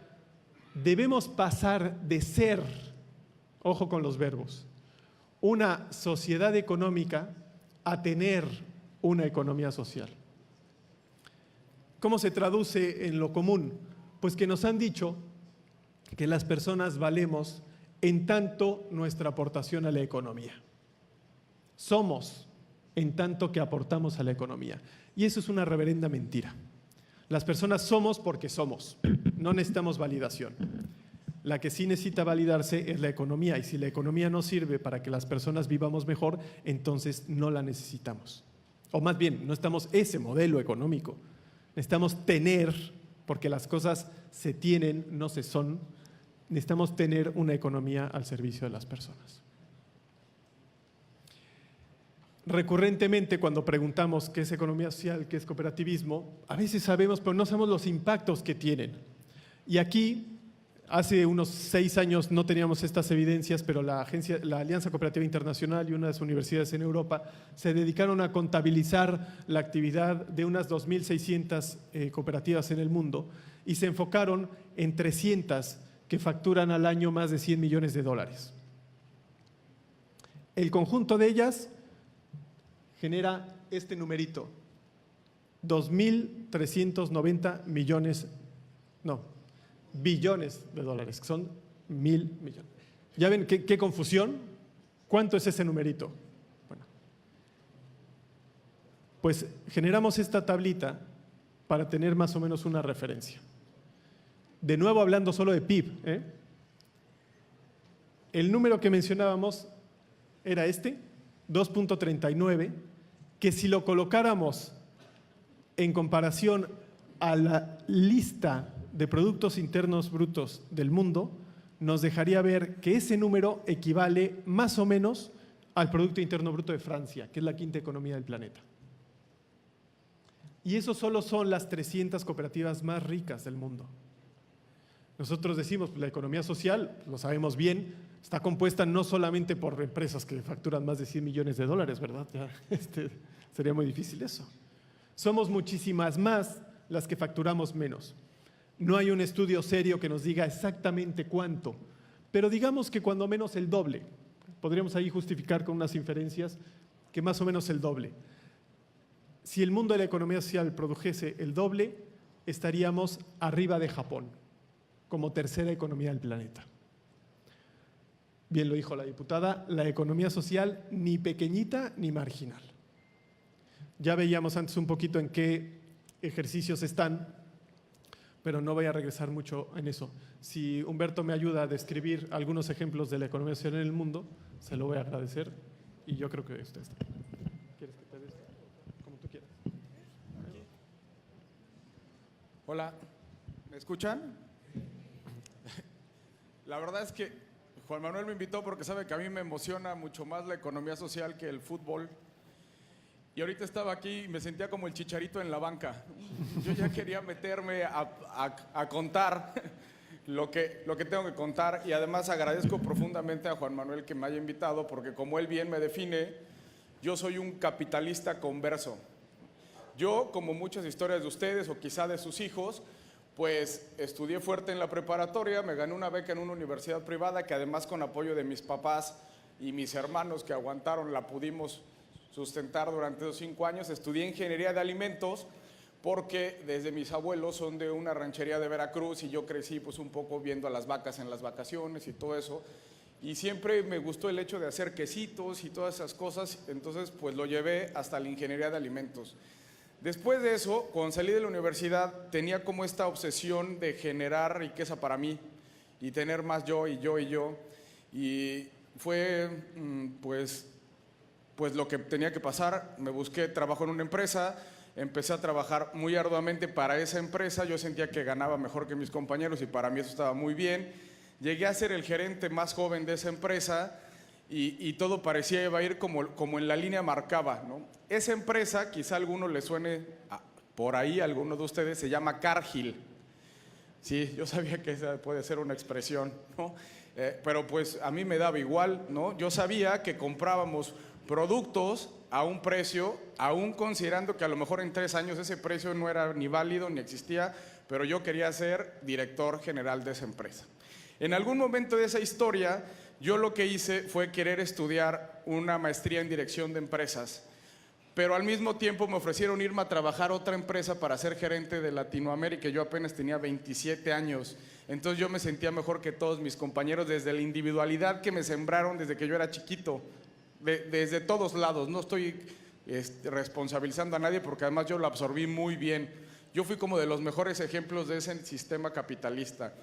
debemos pasar de ser, ojo con los verbos, una sociedad económica a tener una economía social. ¿Cómo se traduce en lo común? Pues que nos han dicho que las personas valemos en tanto nuestra aportación a la economía. Somos en tanto que aportamos a la economía. Y eso es una reverenda mentira. Las personas somos porque somos, no necesitamos validación. La que sí necesita validarse es la economía, y si la economía no sirve para que las personas vivamos mejor, entonces no la necesitamos. O más bien, no necesitamos ese modelo económico. Necesitamos tener, porque las cosas se tienen, no se son, necesitamos tener una economía al servicio de las personas. Recurrentemente, cuando preguntamos qué es economía social, qué es cooperativismo, a veces sabemos, pero no sabemos los impactos que tienen. Y aquí, hace unos 6 años no teníamos estas evidencias, pero la Alianza Cooperativa Internacional y unas universidades en Europa se dedicaron a contabilizar la actividad de unas 2.600 cooperativas en el mundo y se enfocaron en 300 que facturan al año más de 100 millones de dólares. El conjunto de ellas genera este numerito, 2.390 billones de dólares, que son 1.000 millones. ¿Ya ven qué confusión? ¿Cuánto es ese numerito? Bueno, pues generamos esta tablita para tener más o menos una referencia. De nuevo hablando solo de PIB, el número que mencionábamos era este, 2.39, que si lo colocáramos en comparación a la lista de productos internos brutos del mundo, nos dejaría ver que ese número equivale más o menos al Producto Interno Bruto de Francia, que es la 5ª economía del planeta. Y eso solo son las 300 cooperativas más ricas del mundo. Nosotros decimos, la economía social, lo sabemos bien, está compuesta no solamente por empresas que facturan más de 100 millones de dólares, ¿verdad? Ya, sería muy difícil eso. Somos muchísimas más las que facturamos menos. No hay un estudio serio que nos diga exactamente cuánto, pero digamos que cuando menos el doble. Podríamos ahí justificar con unas inferencias que más o menos el doble. Si el mundo de la economía social produjese el doble, estaríamos arriba de Japón, como 3ª economía del planeta. Bien lo dijo la diputada, la economía social ni pequeñita ni marginal. Ya veíamos antes un poquito en qué ejercicios están, pero no voy a regresar mucho en eso. Si Humberto me ayuda a describir algunos ejemplos de la economía social en el mundo, se lo voy a agradecer y yo creo que usted está. ¿Quieres que te des? Como tú quieras. Hola, ¿me escuchan? La verdad es que Juan Manuel me invitó porque sabe que a mí me emociona mucho más la economía social que el fútbol. Y ahorita estaba aquí y me sentía como el Chicharito en la banca. Yo ya quería meterme a contar lo que tengo que contar, y además agradezco profundamente a Juan Manuel que me haya invitado, porque como él bien me define, yo soy un capitalista converso. Yo, como muchas historias de ustedes o quizá de sus hijos, pues estudié fuerte en la preparatoria, me gané una beca en una universidad privada que además con apoyo de mis papás y mis hermanos que aguantaron la pudimos sustentar durante esos 5 años. Estudié ingeniería de alimentos porque desde mis abuelos son de una ranchería de Veracruz y yo crecí pues un poco viendo a las vacas en las vacaciones y todo eso, y siempre me gustó el hecho de hacer quesitos y todas esas cosas, entonces pues lo llevé hasta la ingeniería de alimentos. Después de eso, cuando salí de la universidad, tenía como esta obsesión de generar riqueza para mí y tener más yo y yo y yo, y fue pues lo que tenía que pasar. Me busqué trabajo en una empresa, empecé a trabajar muy arduamente para esa empresa, yo sentía que ganaba mejor que mis compañeros y para mí eso estaba muy bien. Llegué a ser el gerente más joven de esa empresa y todo parecía iba a ir como en la línea marcaba, ¿no? Esa empresa, quizá a alguno le suene por ahí, a alguno de ustedes, se llama Cargill. Sí, yo sabía que esa puede ser una expresión, ¿no? Pero pues a mí me daba igual, ¿no? Yo sabía que comprábamos productos a un precio, aún considerando que a lo mejor en 3 años ese precio no era ni válido ni existía, pero yo quería ser director general de esa empresa. En algún momento de esa historia, yo lo que hice fue querer estudiar una maestría en dirección de empresas, pero al mismo tiempo me ofrecieron irme a trabajar a otra empresa para ser gerente de Latinoamérica. Yo apenas tenía 27 años, entonces yo me sentía mejor que todos mis compañeros desde la individualidad que me sembraron desde que yo era chiquito. Desde todos lados, no estoy responsabilizando a nadie porque además yo lo absorbí muy bien. yo fui como de los mejores ejemplos de ese sistema capitalista.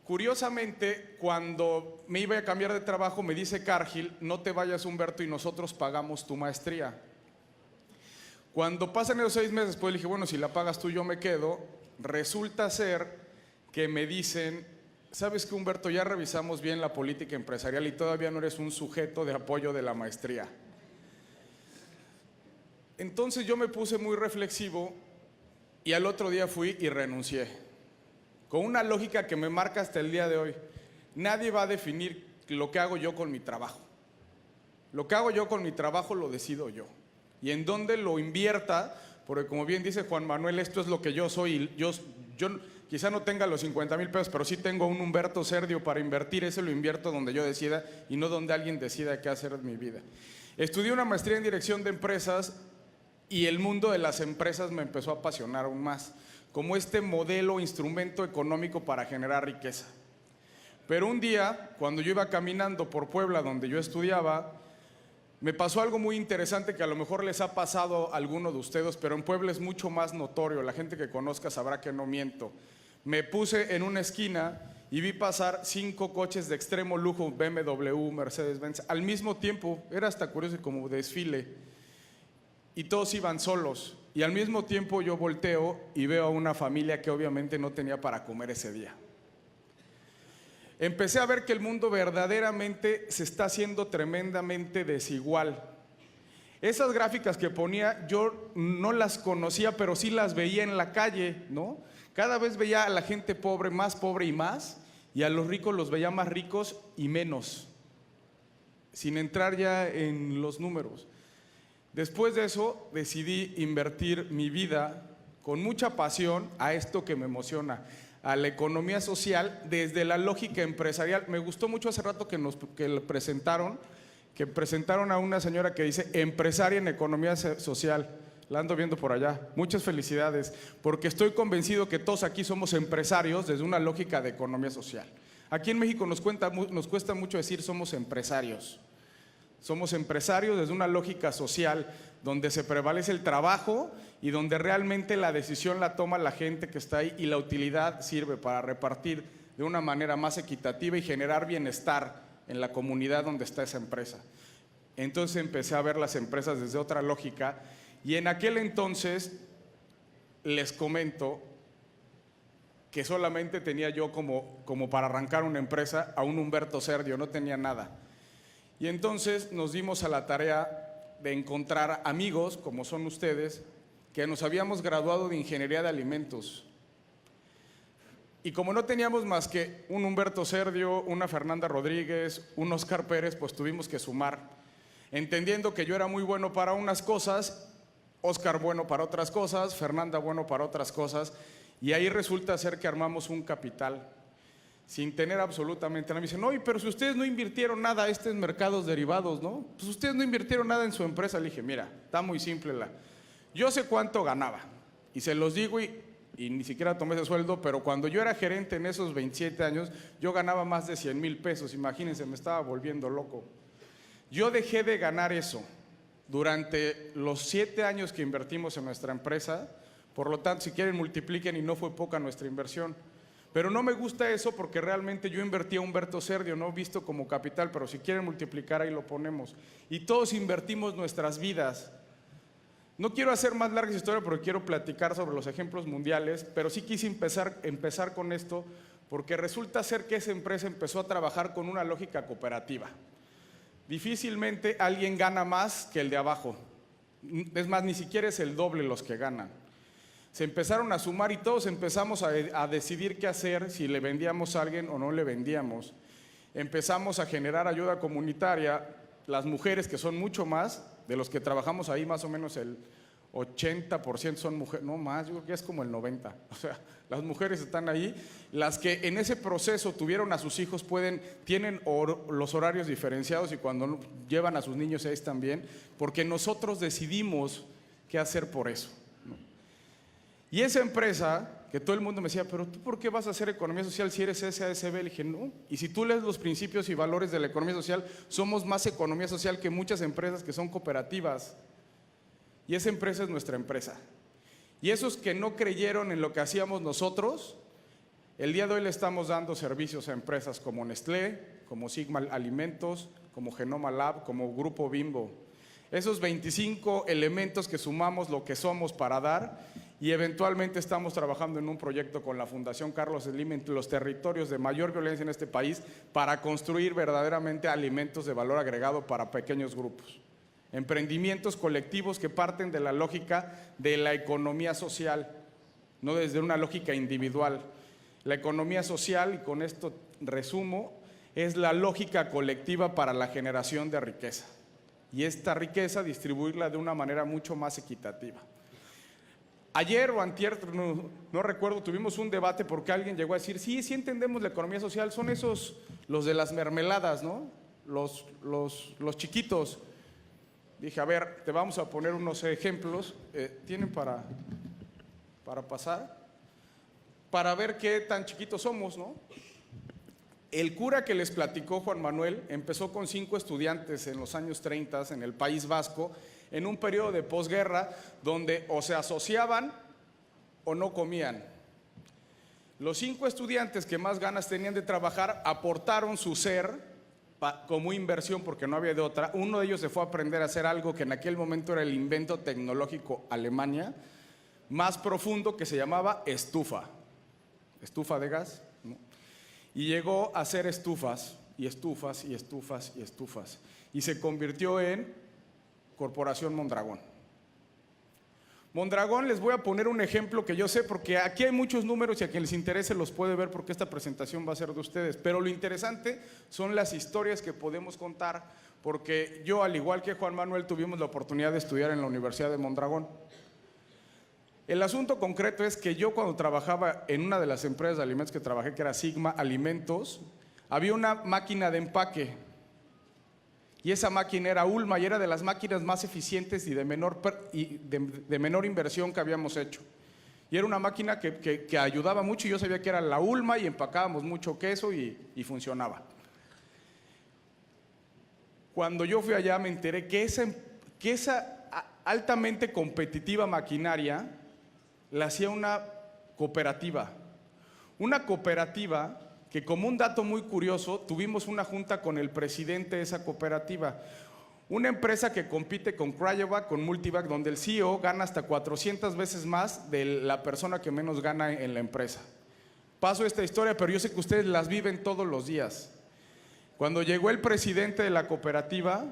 Curiosamente, cuando me iba a cambiar de trabajo, me dice Cargill, no te vayas, Humberto, y nosotros pagamos tu maestría. Cuando pasan esos 6 meses, pues le dije, bueno, si la pagas tú, yo me quedo. Resulta ser que me dicen, ¿sabes qué, Humberto? Ya revisamos bien la política empresarial y todavía no eres un sujeto de apoyo de la maestría. Entonces yo me puse muy reflexivo y al otro día fui y renuncié. Con una lógica que me marca hasta el día de hoy. Nadie va a definir lo que hago yo con mi trabajo. Lo que hago yo con mi trabajo lo decido yo. Y en dónde lo invierta, porque como bien dice Juan Manuel, esto es lo que yo soy. Yo quizá no tenga los 50,000 pesos, pero sí tengo un Humberto Serdio para invertir. Ese lo invierto donde yo decida y no donde alguien decida qué hacer en mi vida. Estudié una maestría en dirección de empresas y el mundo de las empresas me empezó a apasionar aún más, como este modelo, instrumento económico para generar riqueza. Pero un día, cuando yo iba caminando por Puebla, donde yo estudiaba, me pasó algo muy interesante que a lo mejor les ha pasado a alguno de ustedes, pero en Puebla es mucho más notorio. La gente que conozca sabrá que no miento. Me puse en una esquina y vi pasar 5 coches de extremo lujo, BMW, Mercedes-Benz, al mismo tiempo. Era hasta curioso, como desfile. Y todos iban solos. Y al mismo tiempo yo volteo y veo a una familia que obviamente no tenía para comer ese día. Empecé a ver que el mundo verdaderamente se está haciendo tremendamente desigual. Esas gráficas que ponía yo no las conocía, pero sí las veía en la calle, ¿no? Cada vez veía a la gente pobre y más, y a los ricos los veía más ricos y menos, sin entrar ya en los números. Después de eso decidí invertir mi vida con mucha pasión a esto que me emociona, a la economía social desde la lógica empresarial. Me gustó mucho hace rato que presentaron a una señora que dice empresaria en economía social. La ando viendo por allá. Muchas felicidades, porque estoy convencido que todos aquí somos empresarios desde una lógica de economía social. Aquí en México nos cuesta mucho decir somos empresarios. Somos empresarios desde una lógica social donde se prevalece el trabajo y donde realmente la decisión la toma la gente que está ahí y la utilidad sirve para repartir de una manera más equitativa y generar bienestar en la comunidad donde está esa empresa. Entonces empecé a ver las empresas desde otra lógica y en aquel entonces les comento que solamente tenía yo como para arrancar una empresa a un Humberto Serdio, no tenía nada. Y entonces nos dimos a la tarea de encontrar amigos, como son ustedes, que nos habíamos graduado de Ingeniería de Alimentos. Y como no teníamos más que un Humberto Serdio, una Fernanda Rodríguez, un Oscar Pérez, pues tuvimos que sumar, entendiendo que yo era muy bueno para unas cosas, Oscar bueno para otras cosas, Fernanda bueno para otras cosas, y ahí resulta ser que armamos un capital sin tener absolutamente nada. Me dicen, no, pero si ustedes no invirtieron nada, este es mercados derivados, ¿no? Pues ustedes no invirtieron nada en su empresa. Le dije, mira, está muy simple. Yo sé cuánto ganaba y se los digo y ni siquiera tomé ese sueldo, pero cuando yo era gerente en esos 27 años, yo ganaba más de 100,000 pesos. Imagínense, me estaba volviendo loco. Yo dejé de ganar eso durante los 7 años que invertimos en nuestra empresa. Por lo tanto, si quieren multipliquen y no fue poca nuestra inversión. Pero no me gusta eso porque realmente yo invertí a Humberto Serdio, no visto como capital, pero si quieren multiplicar ahí lo ponemos. Y todos invertimos nuestras vidas. No quiero hacer más larga historia porque quiero platicar sobre los ejemplos mundiales, pero sí quise empezar con esto porque resulta ser que esa empresa empezó a trabajar con una lógica cooperativa. Difícilmente alguien gana más que el de abajo. Es más, ni siquiera es el doble los que ganan. Se empezaron a sumar y todos empezamos a decidir qué hacer, si le vendíamos a alguien o no le vendíamos. Empezamos a generar ayuda comunitaria. Las mujeres, que son mucho más, de los que trabajamos ahí, más o menos el 80% son mujeres, no más, yo creo que es como el 90%. O sea, las mujeres están ahí. Las que en ese proceso tuvieron a sus hijos tienen los horarios diferenciados y cuando llevan a sus niños ahí también, porque nosotros decidimos qué hacer por eso. Y esa empresa, que todo el mundo me decía, pero ¿tú por qué vas a hacer economía social si eres SASB? Le dije, no. Y si tú lees los principios y valores de la economía social, somos más economía social que muchas empresas que son cooperativas. Y esa empresa es nuestra empresa. Y esos que no creyeron en lo que hacíamos nosotros, el día de hoy le estamos dando servicios a empresas como Nestlé, como Sigma Alimentos, como Genoma Lab, como Grupo Bimbo. Esos 25 elementos que sumamos lo que somos para dar, y eventualmente estamos trabajando en un proyecto con la Fundación Carlos Slim en los territorios de mayor violencia en este país para construir verdaderamente alimentos de valor agregado para pequeños grupos. Emprendimientos colectivos que parten de la lógica de la economía social, no desde una lógica individual. La economía social, y con esto resumo, es la lógica colectiva para la generación de riqueza. Y esta riqueza distribuirla de una manera mucho más equitativa. Ayer o antier, no recuerdo, tuvimos un debate porque alguien llegó a decir, sí entendemos la economía social, son esos, los de las mermeladas, ¿no? Los chiquitos. Dije, a ver, te vamos a poner unos ejemplos, ¿tienen para pasar? Para ver qué tan chiquitos somos, ¿no? El cura que les platicó Juan Manuel empezó con 5 estudiantes en los años 30 en el País Vasco, en un periodo de posguerra donde o se asociaban o no comían. Los 5 estudiantes que más ganas tenían de trabajar aportaron su ser como inversión porque no había de otra. Uno de ellos se fue a aprender a hacer algo que en aquel momento era el invento tecnológico Alemania más profundo, que se llamaba estufa de gas, ¿no? Y llegó a hacer estufas y estufas y estufas y estufas y se convirtió en Corporación Mondragón. Mondragón, les voy a poner un ejemplo que yo sé porque aquí hay muchos números y a quien les interese los puede ver porque esta presentación va a ser de ustedes, pero lo interesante son las historias que podemos contar, porque yo, al igual que Juan Manuel, tuvimos la oportunidad de estudiar en la Universidad de Mondragón. El asunto concreto es que yo, cuando trabajaba en una de las empresas de alimentos que trabajé, que era Sigma Alimentos, había una máquina de empaque y esa máquina era Ulma y era de las máquinas más eficientes y de menor inversión que habíamos hecho. Y era una máquina que ayudaba mucho y yo sabía que era la Ulma y empacábamos mucho queso y funcionaba. Cuando yo fui allá me enteré que esa altamente competitiva maquinaria la hacía una cooperativa que, como un dato muy curioso, tuvimos una junta con el presidente de esa cooperativa, una empresa que compite con Cryovac, con Multivac, donde el CEO gana hasta 400 veces más de la persona que menos gana en la empresa. Paso esta historia, pero yo sé que ustedes las viven todos los días. Cuando llegó el presidente de la cooperativa,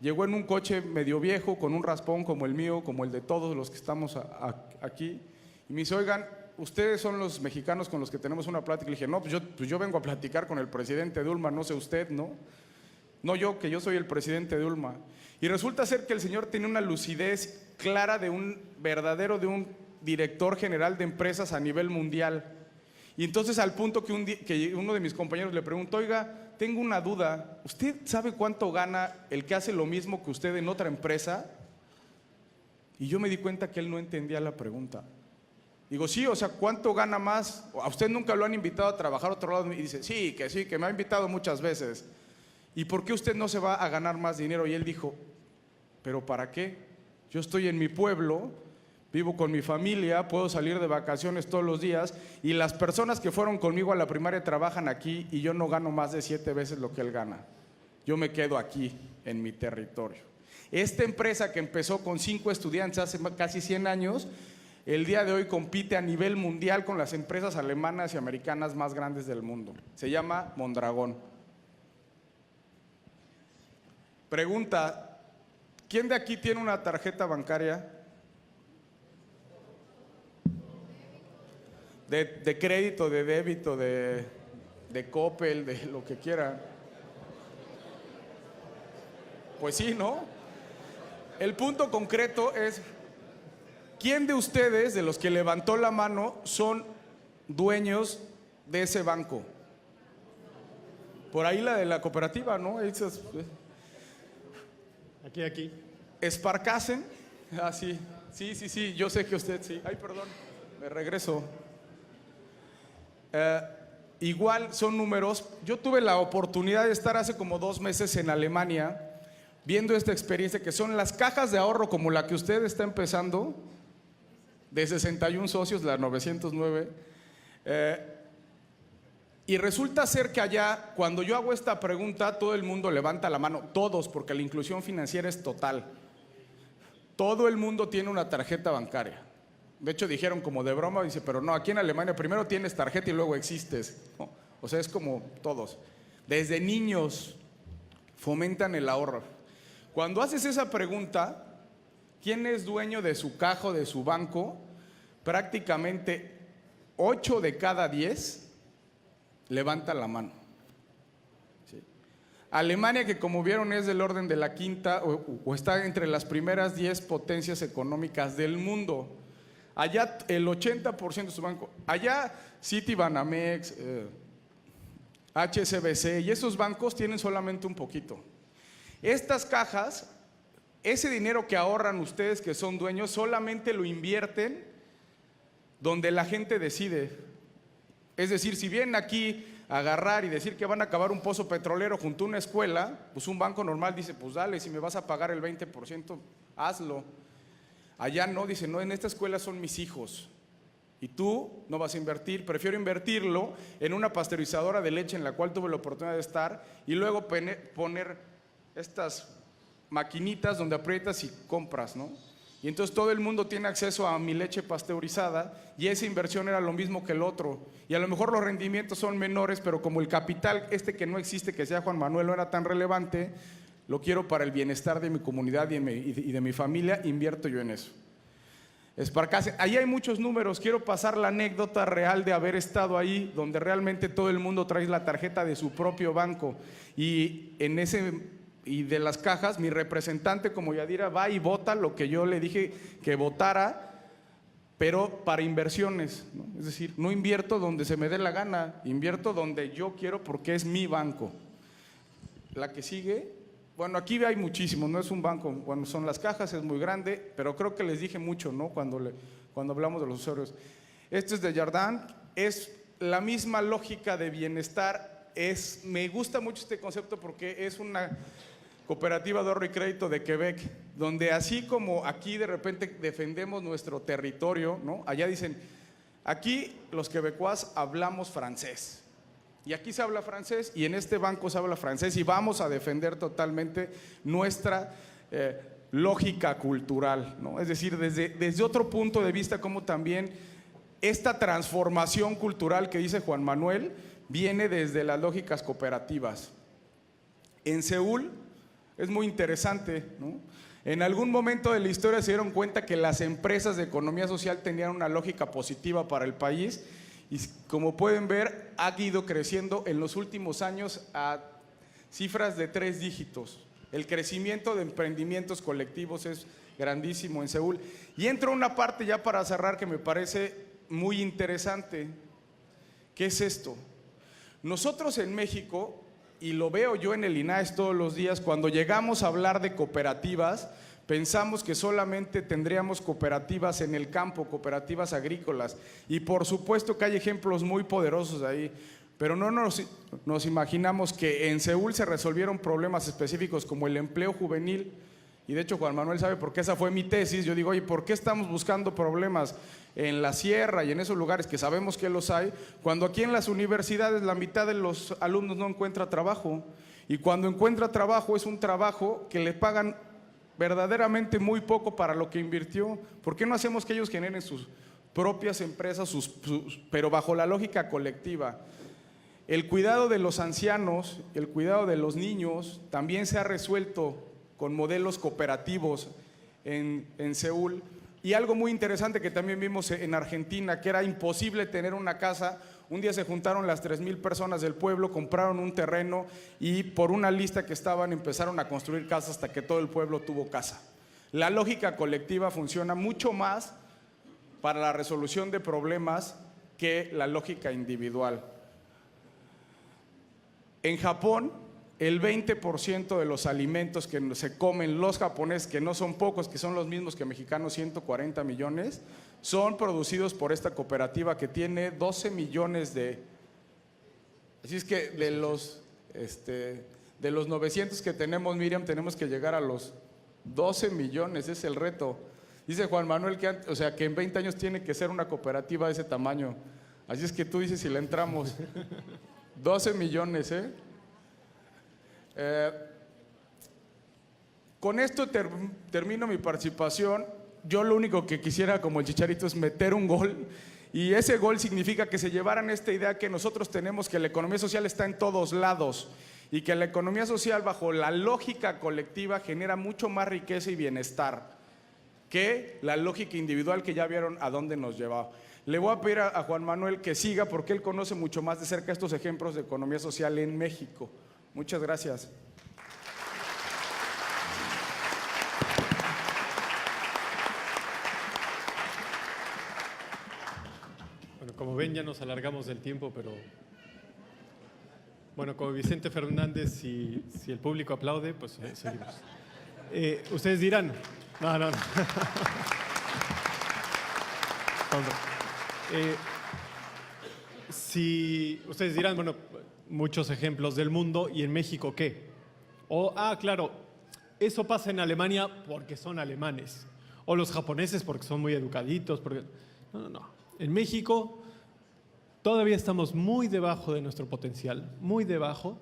llegó en un coche medio viejo, con un raspón como el mío, como el de todos los que estamos aquí, y me dice, oigan, ustedes son los mexicanos con los que tenemos una plática. Le dije, no, pues yo vengo a platicar con el presidente de Ulma, no sé usted, ¿no? No yo, que yo soy el presidente de Ulma. Y resulta ser que el señor tiene una lucidez clara de un director general de empresas a nivel mundial. Y entonces, al punto que uno de mis compañeros le preguntó, oiga, tengo una duda, ¿usted sabe cuánto gana el que hace lo mismo que usted en otra empresa? Y yo me di cuenta que él no entendía la pregunta. Digo, sí, o sea, ¿cuánto gana más? ¿A usted nunca lo han invitado a trabajar a otro lado? Y dice, sí, que me ha invitado muchas veces. ¿Y por qué usted no se va a ganar más dinero? Y él dijo, ¿pero para qué? Yo estoy en mi pueblo, vivo con mi familia, puedo salir de vacaciones todos los días y las personas que fueron conmigo a la primaria trabajan aquí y yo no gano más de 7 veces lo que él gana. Yo me quedo aquí, en mi territorio. Esta empresa que empezó con 5 estudiantes hace casi 100 años, el día de hoy compite a nivel mundial con las empresas alemanas y americanas más grandes del mundo. Se llama Mondragón. Pregunta, ¿quién de aquí tiene una tarjeta bancaria? De crédito, de débito, de Coppel, de lo que quiera. Pues sí, ¿no? El punto concreto es, ¿quién de ustedes, de los que levantó la mano, son dueños de ese banco? Por ahí la de la cooperativa, ¿no? Aquí. Sparkassen. Ah, sí, yo sé que usted sí. Ay, perdón, me regreso. Igual son números. Yo tuve la oportunidad de estar hace como 2 meses en Alemania viendo esta experiencia, que son las cajas de ahorro como la que usted está empezando. de 61 socios, la 909. Y resulta ser que allá, cuando yo hago esta pregunta, todo el mundo levanta la mano, todos, porque la inclusión financiera es total. Todo el mundo tiene una tarjeta bancaria. De hecho, dijeron como de broma, dice, pero no, aquí en Alemania primero tienes tarjeta y luego existes. ¿No? O sea, es como todos. Desde niños fomentan el ahorro. Cuando haces esa pregunta, ¿quién es dueño de su caja o de su banco? Prácticamente 8 de cada 10 levantan la mano. ¿Sí? Alemania, que como vieron es del orden de la quinta o está entre las primeras 10 potencias económicas del mundo. Allá el 80% de su banco, allá Citibanamex, HSBC y esos bancos tienen solamente un poquito. Estas cajas, ese dinero que ahorran ustedes que son dueños, solamente lo invierten donde la gente decide. Es decir, si vienen aquí a agarrar y decir que van a cavar un pozo petrolero junto a una escuela, pues un banco normal dice, pues dale, si me vas a pagar el 20%, hazlo. Allá no, dice, no, en esta escuela son mis hijos y tú no vas a invertir, prefiero invertirlo en una pasteurizadora de leche en la cual tuve la oportunidad de estar y luego poner estas maquinitas donde aprietas y compras, ¿no? Y entonces todo el mundo tiene acceso a mi leche pasteurizada y esa inversión era lo mismo que el otro. Y a lo mejor los rendimientos son menores, pero como el capital que no existe, que sea Juan Manuel, no era tan relevante, lo quiero para el bienestar de mi comunidad y de mi familia, invierto yo en eso. Esparcase, ahí hay muchos números, quiero pasar la anécdota real de haber estado ahí, donde realmente todo el mundo trae la tarjeta de su propio banco y de las cajas, mi representante como Yadira va y vota lo que yo le dije que votara, pero para inversiones, ¿no? Es decir, no invierto donde se me dé la gana, invierto donde yo quiero porque es mi banco. La que sigue. Bueno, aquí hay muchísimos, no es un banco, bueno, son las cajas, es muy grande, pero creo que les dije mucho, ¿no? Cuando hablamos de los usuarios. Este es de Jardin, es la misma lógica de bienestar, me gusta mucho este concepto porque es una cooperativa de ahorro y crédito de Quebec, donde así como aquí de repente defendemos nuestro territorio, ¿no? Allá dicen, aquí los quebecuas hablamos francés. Y aquí se habla francés y en este banco se habla francés y vamos a defender totalmente nuestra lógica cultural, ¿no? Es decir, desde otro punto de vista, como también esta transformación cultural que dice Juan Manuel viene desde las lógicas cooperativas. En Seúl es muy interesante, ¿no? En algún momento de la historia se dieron cuenta que las empresas de economía social tenían una lógica positiva para el país. Y como pueden ver, ha ido creciendo en los últimos años a cifras de 3 dígitos. El crecimiento de emprendimientos colectivos es grandísimo en Seúl. Y entra una parte ya para cerrar que me parece muy interesante. ¿Qué es esto? Nosotros en México, y lo veo yo en el INAES todos los días, cuando llegamos a hablar de cooperativas, pensamos que solamente tendríamos cooperativas en el campo, cooperativas agrícolas, y por supuesto que hay ejemplos muy poderosos ahí, pero no nos imaginamos que en Seúl se resolvieron problemas específicos como el empleo juvenil, y de hecho Juan Manuel sabe porque esa fue mi tesis. Yo digo, oye, ¿por qué estamos buscando problemas en la sierra y en esos lugares que sabemos que los hay, cuando aquí en las universidades la mitad de los alumnos no encuentra trabajo? Y cuando encuentra trabajo es un trabajo que le pagan verdaderamente muy poco para lo que invirtió. ¿Por qué no hacemos que ellos generen sus propias empresas, pero bajo la lógica colectiva? El cuidado de los ancianos, el cuidado de los niños también se ha resuelto con modelos cooperativos en Seúl. Y algo muy interesante que también vimos en Argentina, que era imposible tener una casa. Un día se juntaron las 3,000 personas del pueblo, compraron un terreno y por una lista que estaban empezaron a construir casas hasta que todo el pueblo tuvo casa. La lógica colectiva funciona mucho más para la resolución de problemas que la lógica individual. En Japón, el 20% de los alimentos que se comen los japoneses, que no son pocos, que son los mismos que mexicanos, 140 millones, son producidos por esta cooperativa que tiene 12 millones de… Así es que de los 900 que tenemos, Miriam, tenemos que llegar a los 12 millones, es el reto. Dice Juan Manuel que en 20 años tiene que ser una cooperativa de ese tamaño. Así es que tú dices si le entramos. 12 millones, ¿eh? Con esto termino mi participación. Yo lo único que quisiera, como el Chicharito, es meter un gol. Y ese gol significa que se llevaran esta idea que nosotros tenemos, que la economía social está en todos lados y que la economía social, bajo la lógica colectiva, genera mucho más riqueza y bienestar que la lógica individual, que ya vieron a dónde nos llevaba. Le voy a pedir a Juan Manuel que siga, porque él conoce mucho más de cerca estos ejemplos de economía social en México. Muchas gracias. Bueno, como ven, ya nos alargamos del tiempo, pero bueno, como Vicente Fernández, si el público aplaude, pues seguimos. Ustedes dirán, no. Si ustedes dirán, bueno, muchos ejemplos del mundo, ¿y en México qué? Claro, eso pasa en Alemania porque son alemanes, o los japoneses porque son muy educaditos, porque… No. En México todavía estamos muy debajo de nuestro potencial, muy debajo,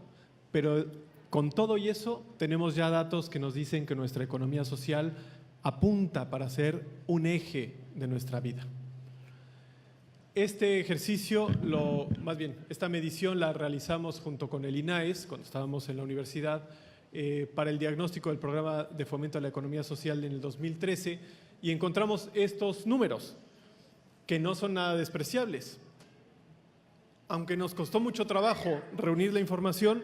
pero con todo y eso tenemos ya datos que nos dicen que nuestra economía social apunta para ser un eje de nuestra vida. Este ejercicio, esta medición la realizamos junto con el INAES, cuando estábamos en la universidad, para el diagnóstico del programa de fomento a la economía social en el 2013, y encontramos estos números, que no son nada despreciables. Aunque nos costó mucho trabajo reunir la información,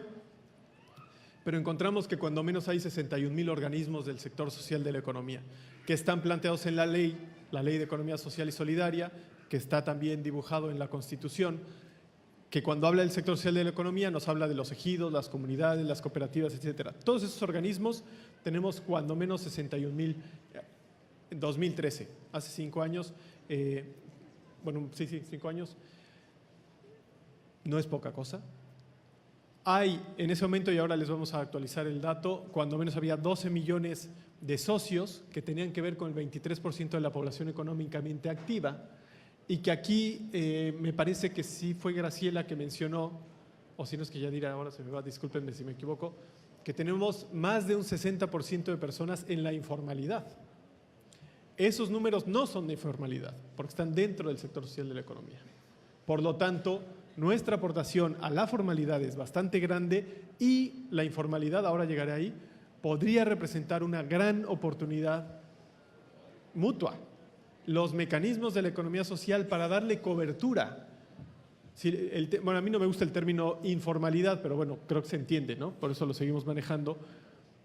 pero encontramos que cuando menos hay 61,000 organismos del sector social de la economía, que están planteados en la Ley de Economía Social y Solidaria, que está también dibujado en la Constitución, que cuando habla del sector social de la economía nos habla de los ejidos, las comunidades, las cooperativas, etcétera. Todos esos organismos tenemos cuando menos 61,000 en 2013, hace 5 años. 5 años, no es poca cosa. Hay en ese momento, y ahora les vamos a actualizar el dato, cuando menos había 12 millones de socios que tenían que ver con el 23% de la población económicamente activa, y que aquí me parece que sí fue Graciela que mencionó, o si no es que Yadira, ahora se me va, discúlpenme si me equivoco, que tenemos más de un 60% de personas en la informalidad. Esos números no son de informalidad, porque están dentro del sector social de la economía. Por lo tanto, nuestra aportación a la formalidad es bastante grande, y la informalidad, ahora llegaré ahí, podría representar una gran oportunidad mutua. Los mecanismos de la economía social para darle cobertura. A mí no me gusta el término informalidad, pero bueno, creo que se entiende, ¿no? Por eso lo seguimos manejando.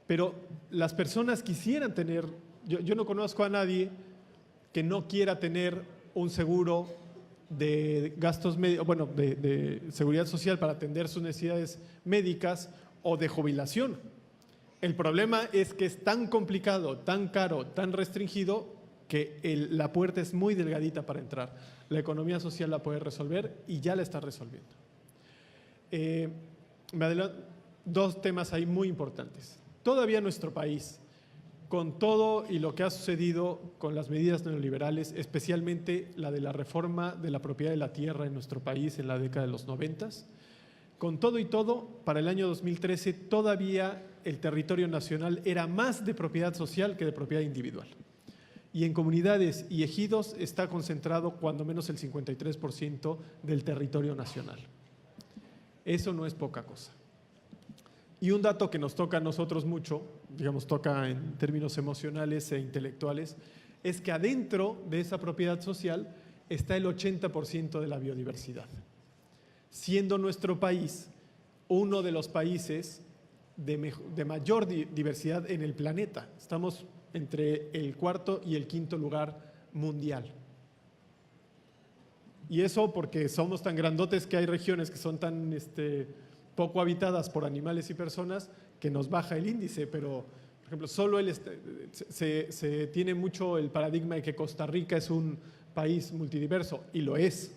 Pero las personas quisieran tener… Yo no conozco a nadie que no quiera tener un seguro de gastos de seguridad social para atender sus necesidades médicas o de jubilación. El problema es que es tan complicado, tan caro, tan restringido, que la puerta es muy delgadita para entrar. La economía social la puede resolver, y ya la está resolviendo. Me adelanto, 2 temas ahí muy importantes. Todavía nuestro país, con todo y lo que ha sucedido con las medidas neoliberales, especialmente la de la reforma de la propiedad de la tierra en nuestro país en la década de los 90, con todo y todo, para el año 2013 todavía el territorio nacional era más de propiedad social que de propiedad individual. Y en comunidades y ejidos está concentrado cuando menos el 53% del territorio nacional. Eso no es poca cosa. Y un dato que nos toca a nosotros mucho, toca en términos emocionales e intelectuales, es que adentro de esa propiedad social está el 80% de la biodiversidad, siendo nuestro país uno de los países de mayor diversidad en el planeta. Estamos entre el 4º y el 5º lugar mundial. Y eso porque somos tan grandotes que hay regiones que son tan poco habitadas por animales y personas que nos baja el índice, pero por ejemplo, solo se tiene mucho el paradigma de que Costa Rica es un país multidiverso, y lo es,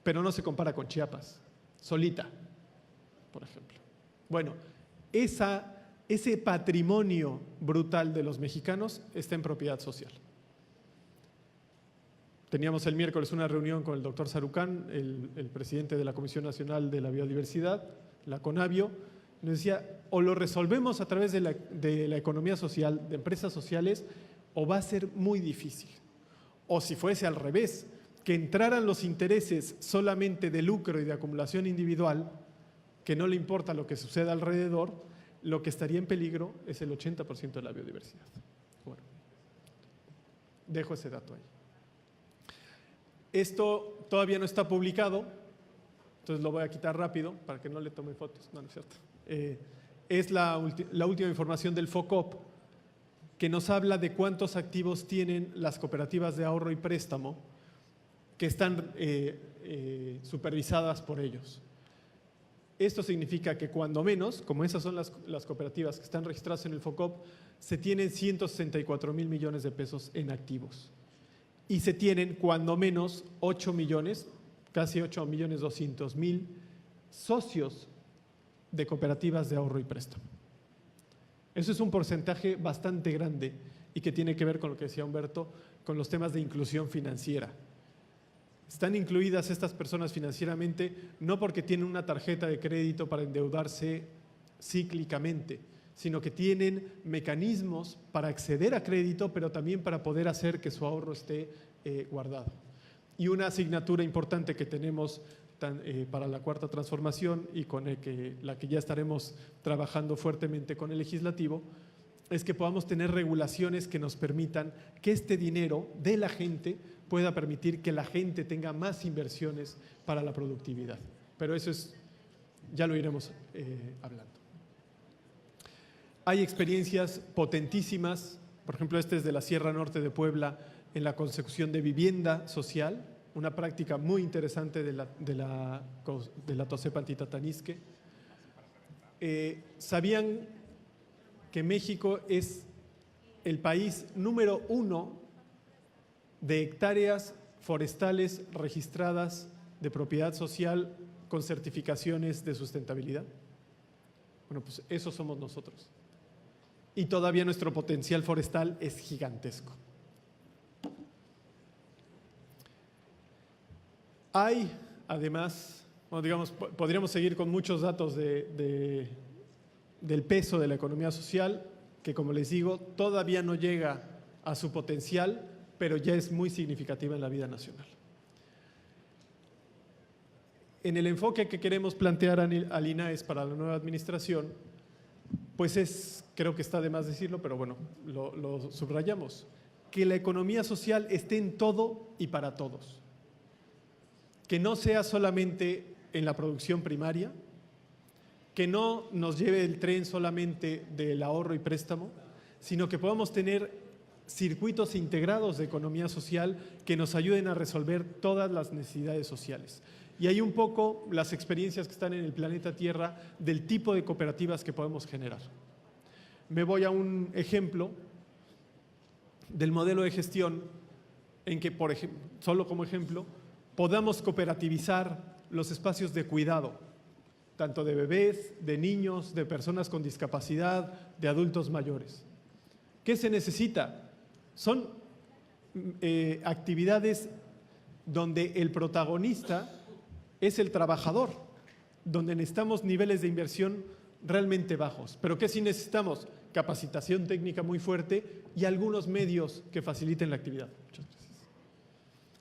pero no se compara con Chiapas, solita, por ejemplo. Bueno, ese patrimonio brutal de los mexicanos está en propiedad social. Teníamos el miércoles una reunión con el doctor Sarucán, el presidente de la Comisión Nacional de la Biodiversidad, la CONABIO. Nos decía, o lo resolvemos a través de la economía social, de empresas sociales, o va a ser muy difícil. O si fuese al revés, que entraran los intereses solamente de lucro y de acumulación individual, que no le importa lo que suceda alrededor, lo que estaría en peligro es el 80% de la biodiversidad. Bueno, dejo ese dato ahí. Esto todavía no está publicado, entonces lo voy a quitar rápido para que no le tome fotos. No, no es cierto. Es la última información del FOCOP, que nos habla de cuántos activos tienen las cooperativas de ahorro y préstamo que están supervisadas por ellos. Esto significa que cuando menos, como esas son las cooperativas que están registradas en el FOCOP, se tienen 164,000 millones de pesos en activos. Y se tienen cuando menos 8 millones, casi 8,200,000 socios de cooperativas de ahorro y préstamo. Eso es un porcentaje bastante grande y que tiene que ver con lo que decía Humberto, con los temas de inclusión financiera. Están incluidas estas personas financieramente no porque tienen una tarjeta de crédito para endeudarse cíclicamente, sino que tienen mecanismos para acceder a crédito, pero también para poder hacer que su ahorro esté guardado. Y una asignatura importante que tenemos para la cuarta transformación y con la que ya estaremos trabajando fuertemente con el legislativo, es que podamos tener regulaciones que nos permitan que este dinero de la gente pueda permitir que la gente tenga más inversiones para la productividad. Pero eso ya lo iremos hablando. Hay experiencias potentísimas, por ejemplo, este es de la Sierra Norte de Puebla, en la consecución de vivienda social, una práctica muy interesante de la Tosepa Antitatanisque. ¿Sabían que México es el país número 1 de hectáreas forestales registradas de propiedad social con certificaciones de sustentabilidad? Bueno, pues eso somos nosotros. Y todavía nuestro potencial forestal es gigantesco. Hay, además, bueno, digamos, podríamos seguir con muchos datos del peso de la economía social, que como les digo, todavía no llega a su potencial, pero ya es muy significativa en la vida nacional. En el enfoque que queremos plantear al INAES para la nueva administración, pues creo que está de más decirlo, pero bueno, lo subrayamos, que la economía social esté en todo y para todos. Que no sea solamente en la producción primaria, que no nos lleve el tren solamente del ahorro y préstamo, sino que podamos tener circuitos integrados de economía social que nos ayuden a resolver todas las necesidades sociales. Y hay un poco las experiencias que están en el planeta Tierra del tipo de cooperativas que podemos generar. Me voy a un ejemplo del modelo de gestión en que, por ejemplo, solo como ejemplo, podamos cooperativizar los espacios de cuidado, tanto de bebés, de niños, de personas con discapacidad, de adultos mayores. ¿Qué se necesita? Son actividades donde el protagonista es el trabajador, donde necesitamos niveles de inversión realmente bajos. ¿Pero qué sí necesitamos? Capacitación técnica muy fuerte y algunos medios que faciliten la actividad. Muchas gracias.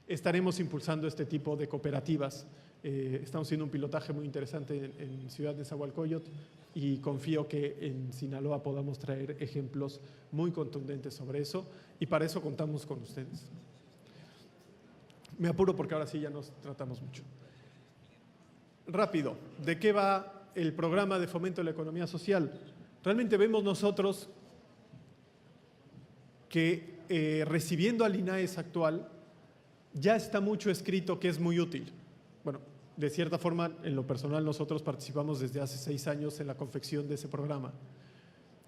Estaremos impulsando este tipo de cooperativas. Estamos haciendo un pilotaje muy interesante en Ciudad de Nezahualcóyotl y confío que en Sinaloa podamos traer ejemplos muy contundentes sobre eso y para eso contamos con ustedes. Me apuro porque ahora sí ya nos tratamos mucho. Rápido, ¿de qué va el programa de fomento de la economía social? Realmente vemos nosotros que recibiendo al INAES actual ya está mucho escrito que es muy útil. Bueno, de cierta forma, en lo personal nosotros participamos desde hace 6 años en la confección de ese programa.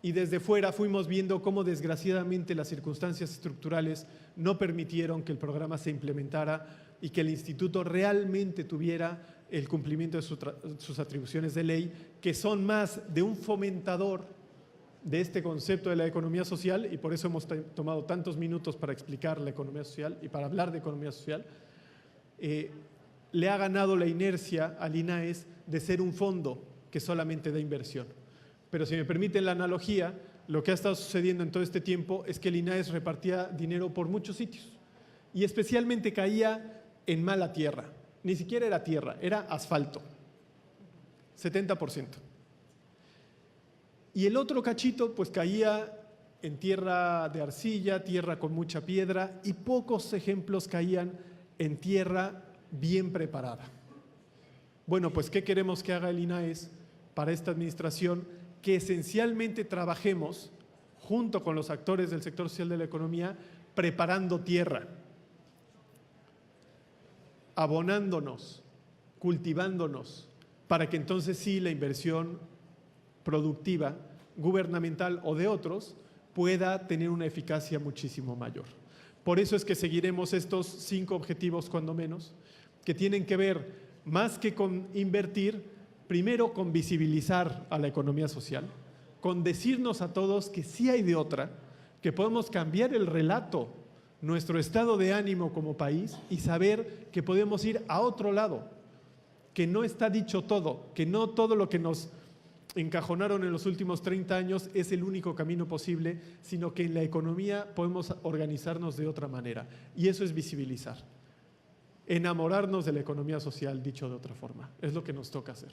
Y desde fuera fuimos viendo cómo desgraciadamente las circunstancias estructurales no permitieron que el programa se implementara y que el instituto realmente tuviera el cumplimiento de sus atribuciones de ley, que son más de un fomentador de este concepto de la economía social, y por eso hemos tomado tantos minutos para explicar la economía social y para hablar de economía social, le ha ganado la inercia al INAES de ser un fondo que solamente da inversión. Pero si me permiten la analogía, lo que ha estado sucediendo en todo este tiempo es que el INAES repartía dinero por muchos sitios y especialmente caía en mala tierra. Ni siquiera era tierra, era asfalto, 70%. Y el otro cachito pues caía en tierra de arcilla, tierra con mucha piedra, y pocos ejemplos caían en tierra bien preparada. Bueno, pues ¿qué queremos que haga el INAES para esta administración? Que esencialmente trabajemos junto con los actores del sector social de la economía preparando tierra, abonándonos, cultivándonos, para que entonces sí la inversión productiva, gubernamental o de otros, pueda tener una eficacia muchísimo mayor. Por eso es que seguiremos estos 5 objetivos, cuando menos, que tienen que ver más que con invertir, primero con visibilizar a la economía social, con decirnos a todos que sí hay de otra, que podemos cambiar el relato, nuestro estado de ánimo como país y saber que podemos ir a otro lado, que no está dicho todo, que no todo lo que nos encajonaron en los últimos 30 años es el único camino posible, sino que en la economía podemos organizarnos de otra manera. Y eso es visibilizar. Enamorarnos de la economía social, dicho de otra forma. Es lo que nos toca hacer.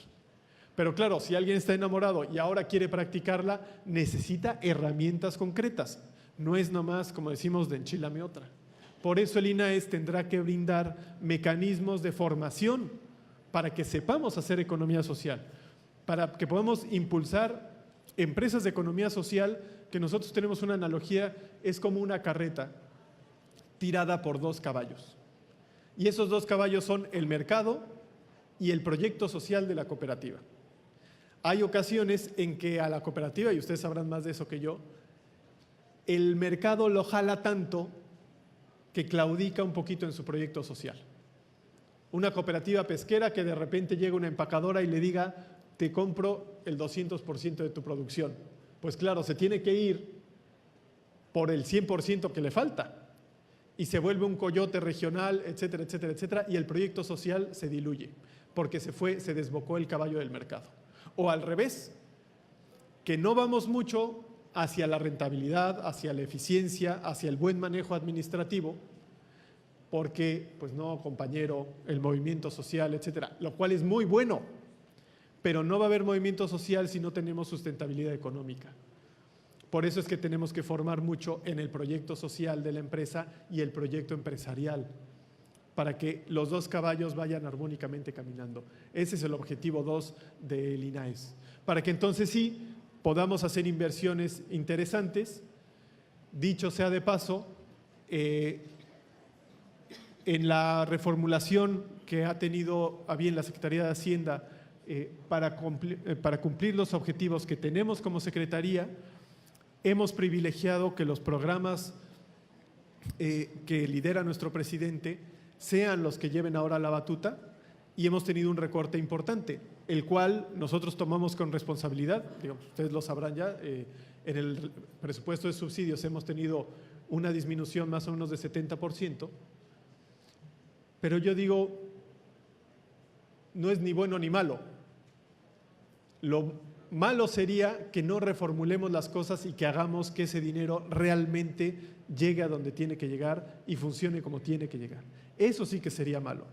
Pero claro, si alguien está enamorado y ahora quiere practicarla, necesita herramientas concretas. No es nomás, como decimos, de enchilame otra. Por eso el INAES tendrá que brindar mecanismos de formación para que sepamos hacer economía social, para que podamos impulsar empresas de economía social, que nosotros tenemos una analogía, es como una carreta tirada por 2 caballos. Y esos 2 caballos son el mercado y el proyecto social de la cooperativa. Hay ocasiones en que a la cooperativa, y ustedes sabrán más de eso que yo, el mercado lo jala tanto que claudica un poquito en su proyecto social. Una cooperativa pesquera que de repente llega una empacadora y le diga: te compro el 200% de tu producción. Pues claro, se tiene que ir por el 100% que le falta y se vuelve un coyote regional, etcétera, etcétera, etcétera, y el proyecto social se diluye porque se desbocó el caballo del mercado. O al revés, que no vamos mucho hacia la rentabilidad, hacia la eficiencia, hacia el buen manejo administrativo, porque, pues no, compañero, el movimiento social, etcétera, lo cual es muy bueno, pero no va a haber movimiento social si no tenemos sustentabilidad económica. Por eso es que tenemos que formar mucho en el proyecto social de la empresa y el proyecto empresarial, para que los 2 caballos vayan armónicamente caminando. Ese es el objetivo 2 del INAES, para que entonces sí podamos hacer inversiones interesantes. Dicho sea de paso, en la reformulación que ha tenido a bien la Secretaría de Hacienda para cumplir los objetivos que tenemos como Secretaría, hemos privilegiado que los programas que lidera nuestro presidente sean los que lleven ahora la batuta, y hemos tenido un recorte importante, el cual nosotros tomamos con responsabilidad. Digamos, ustedes lo sabrán ya, en el presupuesto de subsidios hemos tenido una disminución más o menos de 70%, pero yo digo, no es ni bueno ni malo. Lo malo sería que no reformulemos las cosas y que hagamos que ese dinero realmente llegue a donde tiene que llegar y funcione como tiene que llegar. Eso sí que sería malo.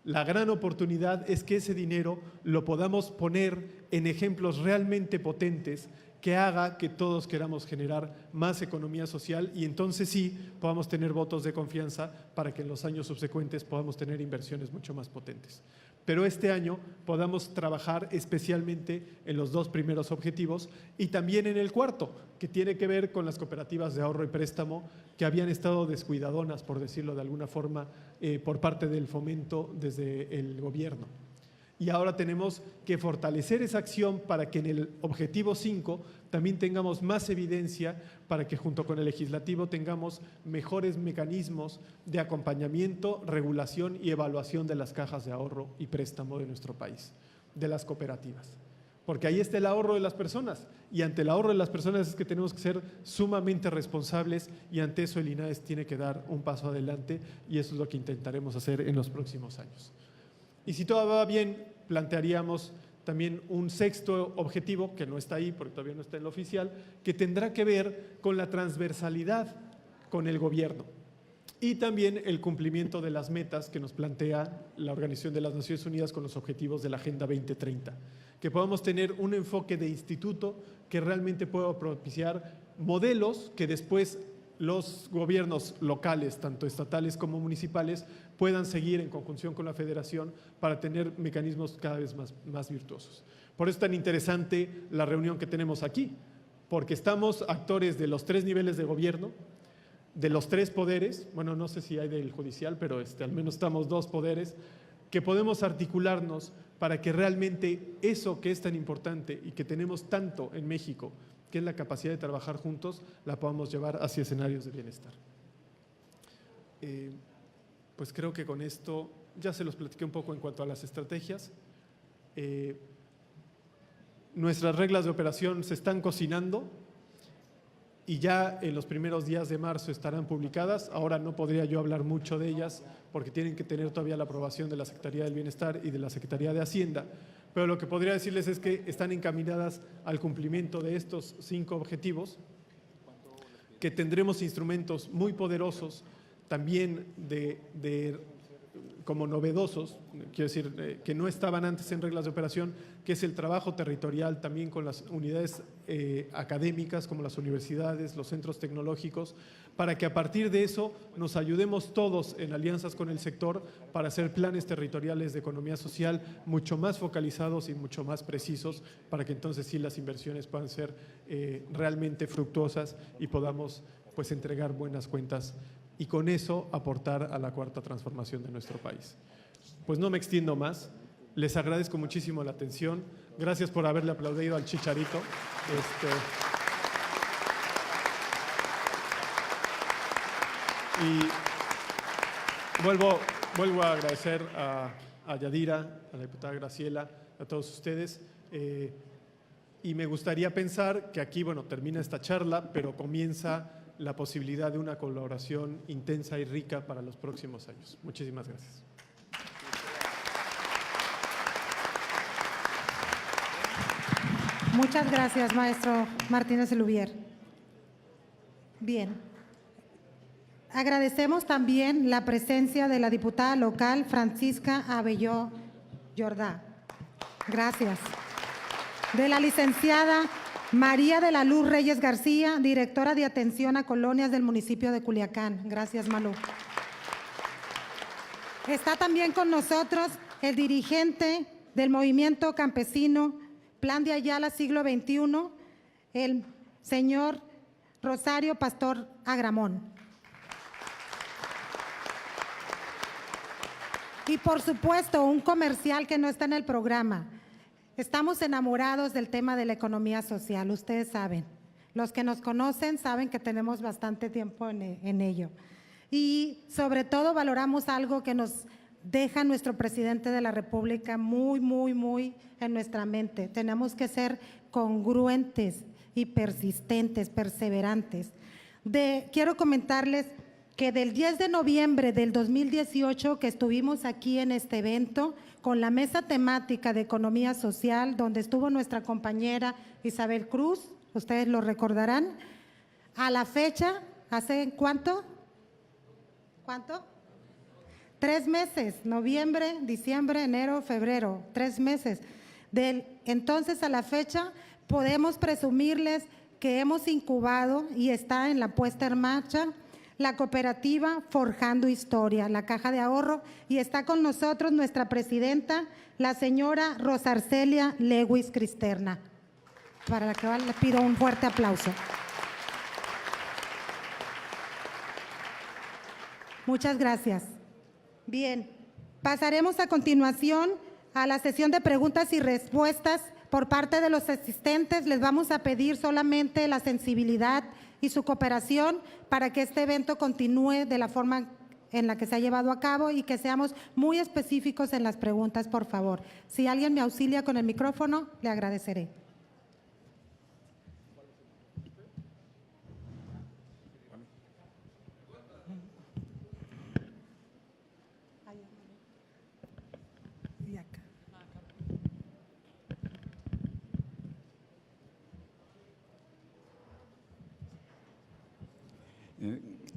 La gran oportunidad es que ese dinero lo podamos poner en ejemplos realmente potentes que haga que todos queramos generar más economía social, y entonces sí podamos tener votos de confianza para que en los años subsecuentes podamos tener inversiones mucho más potentes. Pero este año podamos trabajar especialmente en los 2 primeros objetivos y también en el cuarto, que tiene que ver con las cooperativas de ahorro y préstamo, que habían estado descuidadonas, por decirlo de alguna forma, por parte del fomento desde el gobierno. Y ahora tenemos que fortalecer esa acción para que en el objetivo 5 también tengamos más evidencia, para que junto con el legislativo tengamos mejores mecanismos de acompañamiento, regulación y evaluación de las cajas de ahorro y préstamo de nuestro país, de las cooperativas. porque ahí está el ahorro de las personas, y ante el ahorro de las personas es que tenemos que ser sumamente responsables, y ante eso el INAES tiene que dar un paso adelante, y eso es lo que intentaremos hacer en los próximos años. Y si todo va bien, plantearíamos también un sexto objetivo, que no está ahí porque todavía no está en lo oficial, que tendrá que ver con la transversalidad con el gobierno y también el cumplimiento de las metas que nos plantea la Organización de las Naciones Unidas con los objetivos de la Agenda 2030, que podamos tener un enfoque de instituto que realmente pueda propiciar modelos que después los gobiernos locales, tanto estatales como municipales, puedan seguir en conjunción con la federación para tener mecanismos cada vez más virtuosos. Por eso es tan interesante la reunión que tenemos aquí, porque estamos actores de los 3 niveles de gobierno, de los 3 poderes, bueno, no sé si hay del judicial, pero al menos estamos 2 poderes, que podemos articularnos para que realmente eso que es tan importante y que tenemos tanto en México, que es la capacidad de trabajar juntos, la podamos llevar hacia escenarios de bienestar. Pues creo que con esto ya se los platiqué un poco en cuanto a las estrategias. Nuestras reglas de operación se están cocinando y ya en los primeros días de marzo estarán publicadas. Ahora no podría yo hablar mucho de ellas porque tienen que tener todavía la aprobación de la Secretaría del Bienestar y de la Secretaría de Hacienda, pero lo que podría decirles es que están encaminadas al cumplimiento de estos 5 objetivos, que tendremos instrumentos muy poderosos también como novedosos, quiero decir, que no estaban antes en reglas de operación, que es el trabajo territorial también con las unidades académicas como las universidades, los centros tecnológicos, para que a partir de eso nos ayudemos todos en alianzas con el sector para hacer planes territoriales de economía social mucho más focalizados y mucho más precisos, para que entonces sí las inversiones puedan ser realmente fructuosas y podamos pues entregar buenas cuentas y con eso aportar a la 4ª transformación de nuestro país. Pues no me extiendo más, les agradezco muchísimo la atención, gracias por haberle aplaudido al Chicharito. Y vuelvo a agradecer a Yadira, a la diputada Graciela, a todos ustedes. Y me gustaría pensar que aquí, bueno, termina esta charla, pero comienza la posibilidad de una colaboración intensa y rica para los próximos años. Muchísimas gracias. Muchas gracias, maestro Martínez Elubier. Bien. Agradecemos también la presencia de la diputada local Francisca Abelló Jordá. Gracias. De la licenciada María de la Luz Reyes García, directora de atención a colonias del municipio de Culiacán. Gracias, Malú. Está también con nosotros el dirigente del movimiento campesino Plan de Ayala Siglo XXI, el señor Rosario Pastor Agramón. Y por supuesto, un comercial que no está en el programa. Estamos enamorados del tema de la economía social, ustedes saben. Los que nos conocen saben que tenemos bastante tiempo en ello. Y sobre todo valoramos algo que nos deja nuestro presidente de la República muy en nuestra mente. Tenemos que ser congruentes y persistentes, perseverantes. Quiero comentarles que del 10 de noviembre del 2018 que estuvimos aquí en este evento con la mesa temática de economía social, donde estuvo nuestra compañera Isabel Cruz, ustedes lo recordarán, a la fecha, ¿hace cuánto? ¿Cuánto? 3 meses, noviembre, diciembre, enero, febrero, 3 meses. Del entonces a la fecha podemos presumirles que hemos incubado y está en la puesta en marcha la cooperativa Forjando Historia, la Caja de Ahorro, y está con nosotros nuestra presidenta, la señora Rosa Arcelia Lewis Cristerna, para la que le pido un fuerte aplauso. Muchas gracias. Bien, pasaremos a continuación a la sesión de preguntas y respuestas por parte de los asistentes. Les vamos a pedir solamente la sensibilidad y su cooperación para que este evento continúe de la forma en la que se ha llevado a cabo y que seamos muy específicos en las preguntas, por favor. Si alguien me auxilia con el micrófono, le agradeceré.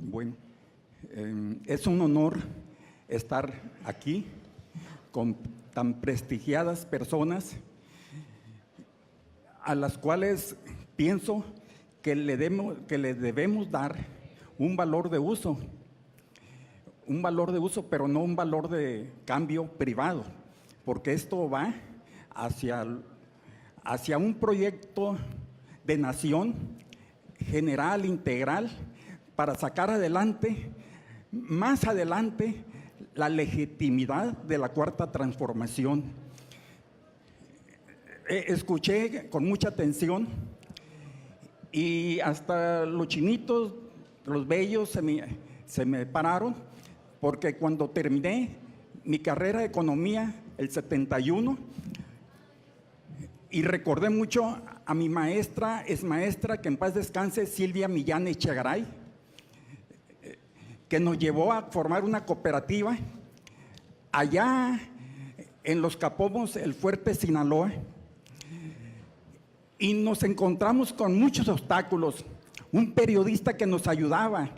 Bueno, es un honor estar aquí con tan prestigiadas personas a las cuales pienso que le debemos dar un valor de uso, pero no un valor de cambio privado, porque esto va hacia un proyecto de nación general, integral, para sacar adelante, más adelante, la legitimidad de la Cuarta Transformación. Escuché con mucha atención y hasta los chinitos, los bellos se me pararon, porque cuando terminé mi carrera de economía, el 71, y recordé mucho a mi maestra, que en paz descanse, Silvia Millán Echegaray, que nos llevó a formar una cooperativa allá en Los Capomos, el Fuerte Sinaloa, y nos encontramos con muchos obstáculos. Un periodista que nos ayudaba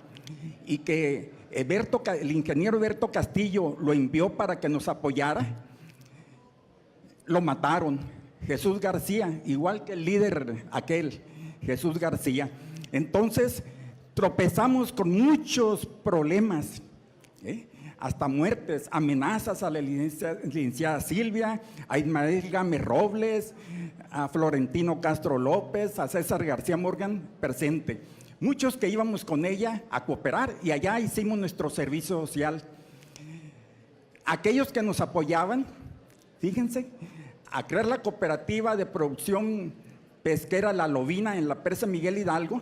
y que el ingeniero Berto Castillo lo envió para que nos apoyara, lo mataron. Jesús García, igual que el líder aquel, Jesús García. Entonces, tropezamos con muchos problemas, hasta muertes, amenazas a la licenciada Silvia, a Ismael Gámez Robles, a Florentino Castro López, a César García Morgan, presente. Muchos que íbamos con ella a cooperar y allá hicimos nuestro servicio social. Aquellos que nos apoyaban, fíjense, a crear la cooperativa de producción pesquera La Lobina en la presa Miguel Hidalgo,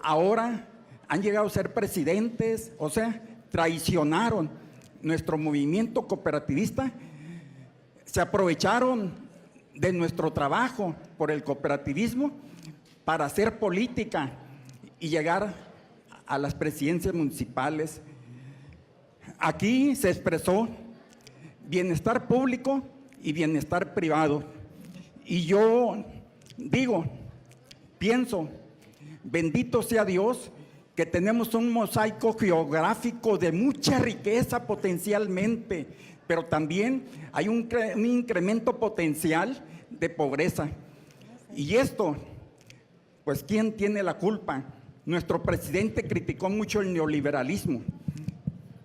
ahora han llegado a ser presidentes, o sea, traicionaron nuestro movimiento cooperativista, se aprovecharon de nuestro trabajo por el cooperativismo para hacer política y llegar a las presidencias municipales. Aquí se expresó bienestar público y bienestar privado. Y yo pienso, bendito sea Dios, que tenemos un mosaico geográfico de mucha riqueza potencialmente, pero también hay un incremento potencial de pobreza. Y esto, pues, ¿quién tiene la culpa? Nuestro presidente criticó mucho el neoliberalismo.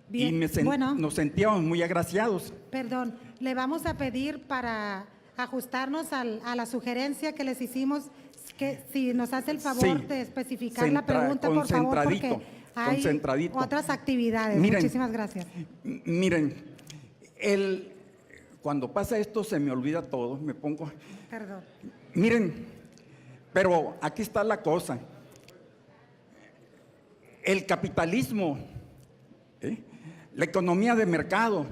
Bien, y nos sentíamos muy agraciados. Perdón, le vamos a pedir para ajustarnos a la sugerencia que les hicimos, que si nos hace el favor de especificar la pregunta, por favor, porque hay otras actividades. Muchísimas gracias. Miren, cuando pasa esto se me olvida todo, me pongo… Perdón. Miren, pero aquí está la cosa. El capitalismo, la economía de mercado,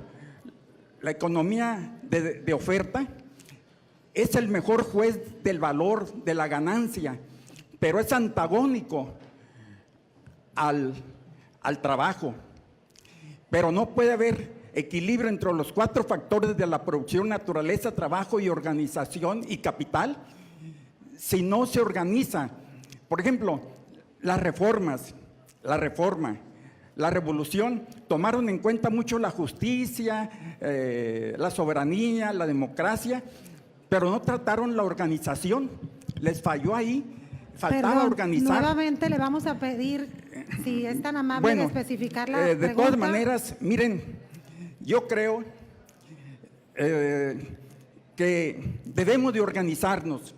la economía de oferta, es el mejor juez del valor de la ganancia, pero es antagónico al trabajo. Pero no puede haber equilibrio entre los 4 factores de la producción: naturaleza, trabajo y organización y capital, si no se organiza. Por ejemplo, la reforma, la revolución, tomaron en cuenta mucho la justicia, la soberanía, la democracia, pero no trataron la organización. Les falló ahí, faltaba organizar. Nuevamente le vamos a pedir, si es tan amable, de especificar la pregunta. De todas maneras, miren, yo creo que debemos de organizarnos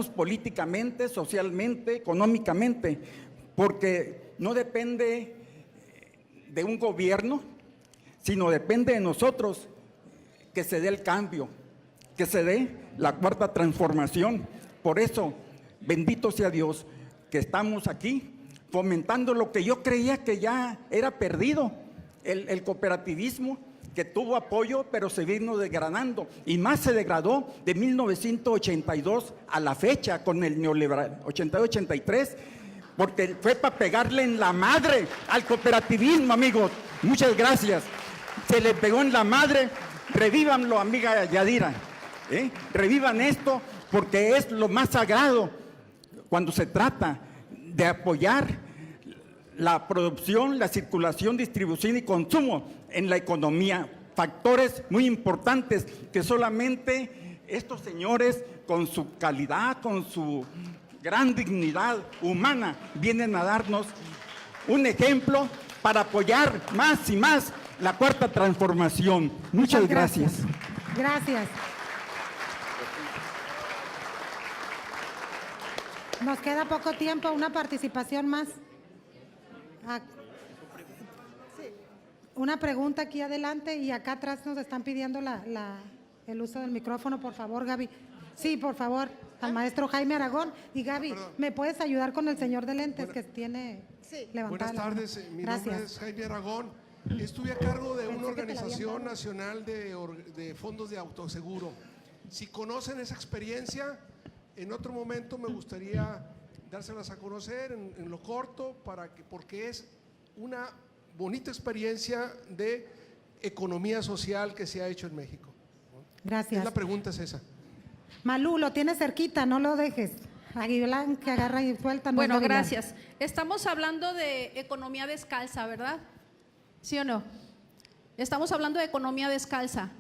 políticamente, socialmente, económicamente, porque no depende de un gobierno, sino depende de nosotros que se dé el cambio, que se dé la cuarta transformación. Por eso, bendito sea Dios que estamos aquí fomentando lo que yo creía que ya era perdido, el cooperativismo, que tuvo apoyo, pero se vino degradando, y más se degradó de 1982 a la fecha con el neoliberal, 82-83, porque fue para pegarle en la madre al cooperativismo, amigos. Muchas gracias. Se le pegó en la madre. Revívanlo, amiga Yadira. Revivan esto, porque es lo más sagrado cuando se trata de apoyar la producción, la circulación, distribución y consumo en la economía. Factores muy importantes que solamente estos señores, con su calidad, con su gran dignidad humana, vienen a darnos un ejemplo para apoyar más y más la cuarta transformación. Muchas gracias. Gracias. Nos queda poco tiempo, una participación más. Una pregunta aquí adelante y acá atrás nos están pidiendo el uso del micrófono, por favor, Gaby. Sí, por favor, al maestro Jaime Aragón. Y Gaby, ¿me puedes ayudar con el señor de lentes que tiene levantada? Buenas tardes, mi nombre es Jaime Aragón. Estuve a cargo de una organización nacional de fondos de autoseguro. Si conocen esa experiencia, en otro momento me gustaría dárselas a conocer en lo corto, porque es una bonita experiencia de economía social que se ha hecho en México. Gracias. La pregunta es esa. Malú, lo tienes cerquita, no lo dejes. Aguilán, que agarra y suelta. Bueno, gracias. Estamos hablando de economía descalza, ¿verdad? ¿Sí o no? Estamos hablando de economía descalza.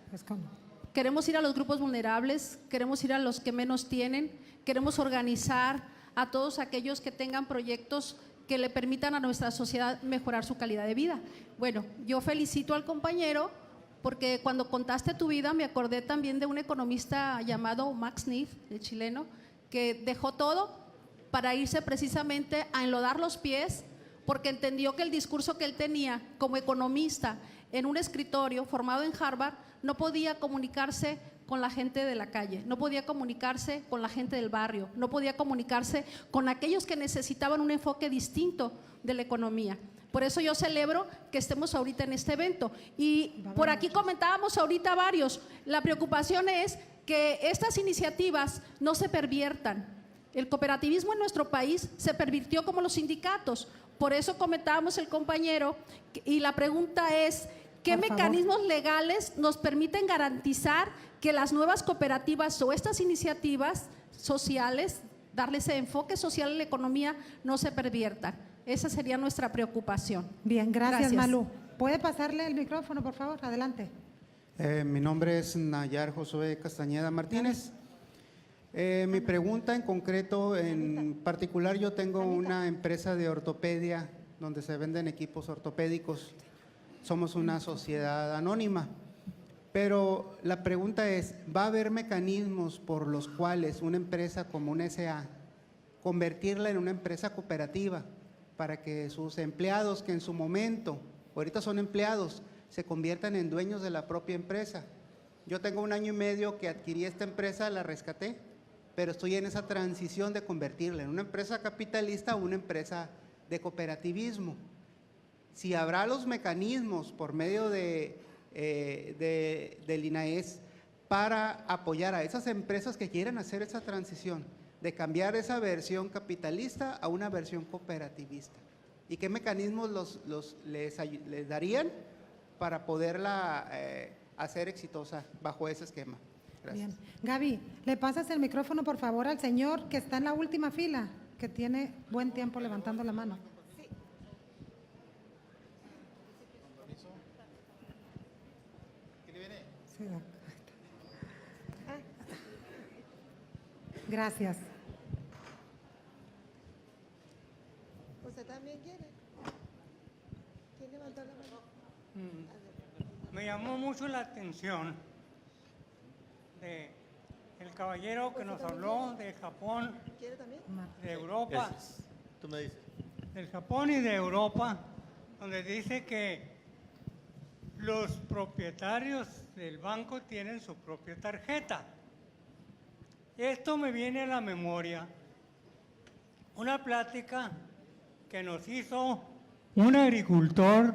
Queremos ir a los grupos vulnerables, queremos ir a los que menos tienen, queremos organizar a todos aquellos que tengan proyectos que le permitan a nuestra sociedad mejorar su calidad de vida. Bueno, yo felicito al compañero porque cuando contaste tu vida me acordé también de un economista llamado Max Neff, el chileno, que dejó todo para irse precisamente a enlodar los pies porque entendió que el discurso que él tenía como economista en un escritorio formado en Harvard no podía comunicarse con la gente de la calle, no podía comunicarse con la gente del barrio, no podía comunicarse con aquellos que necesitaban un enfoque distinto de la economía. Por eso yo celebro que estemos ahorita en este evento. Y por aquí comentábamos ahorita varios, la preocupación es que estas iniciativas no se perviertan. El cooperativismo en nuestro país se pervirtió como los sindicatos. Por eso comentábamos el compañero y la pregunta es, ¿qué mecanismos legales nos permiten garantizar que las nuevas cooperativas o estas iniciativas sociales, darle ese enfoque social a la economía, no se perviertan? Esa sería nuestra preocupación. Bien, gracias. Malú. ¿Puede pasarle el micrófono, por favor? Adelante. Mi nombre es Nayar Josué Castañeda Martínez. Mi pregunta en concreto, en particular, yo tengo una empresa de ortopedia donde se venden equipos ortopédicos. Somos una sociedad anónima, pero la pregunta es, ¿va a haber mecanismos por los cuales una empresa como una SA convertirla en una empresa cooperativa para que sus empleados, que en su momento, ahorita son empleados, se conviertan en dueños de la propia empresa? Yo tengo 1 año y medio que adquirí esta empresa, la rescaté, pero estoy en esa transición de convertirla en una empresa capitalista o una empresa de cooperativismo. Si habrá los mecanismos por medio del INAES para apoyar a esas empresas que quieran hacer esa transición, de cambiar esa versión capitalista a una versión cooperativista. ¿Y qué mecanismos les darían para poderla hacer exitosa bajo ese esquema? Gracias. Bien. Gaby, ¿le pasas el micrófono, por favor, al señor que está en la última fila, que tiene buen tiempo levantando la mano? Sí. Gracias. ¿Usted también quiere? ¿Quién levantó la mano? Me llamó mucho la atención de el caballero que nos habló de Japón, ¿Quiere también? de Europa, Tú me dices. del Japón y de Europa, donde dice que los propietarios del banco tienen su propia tarjeta. Esto me viene a la memoria una plática que nos hizo un agricultor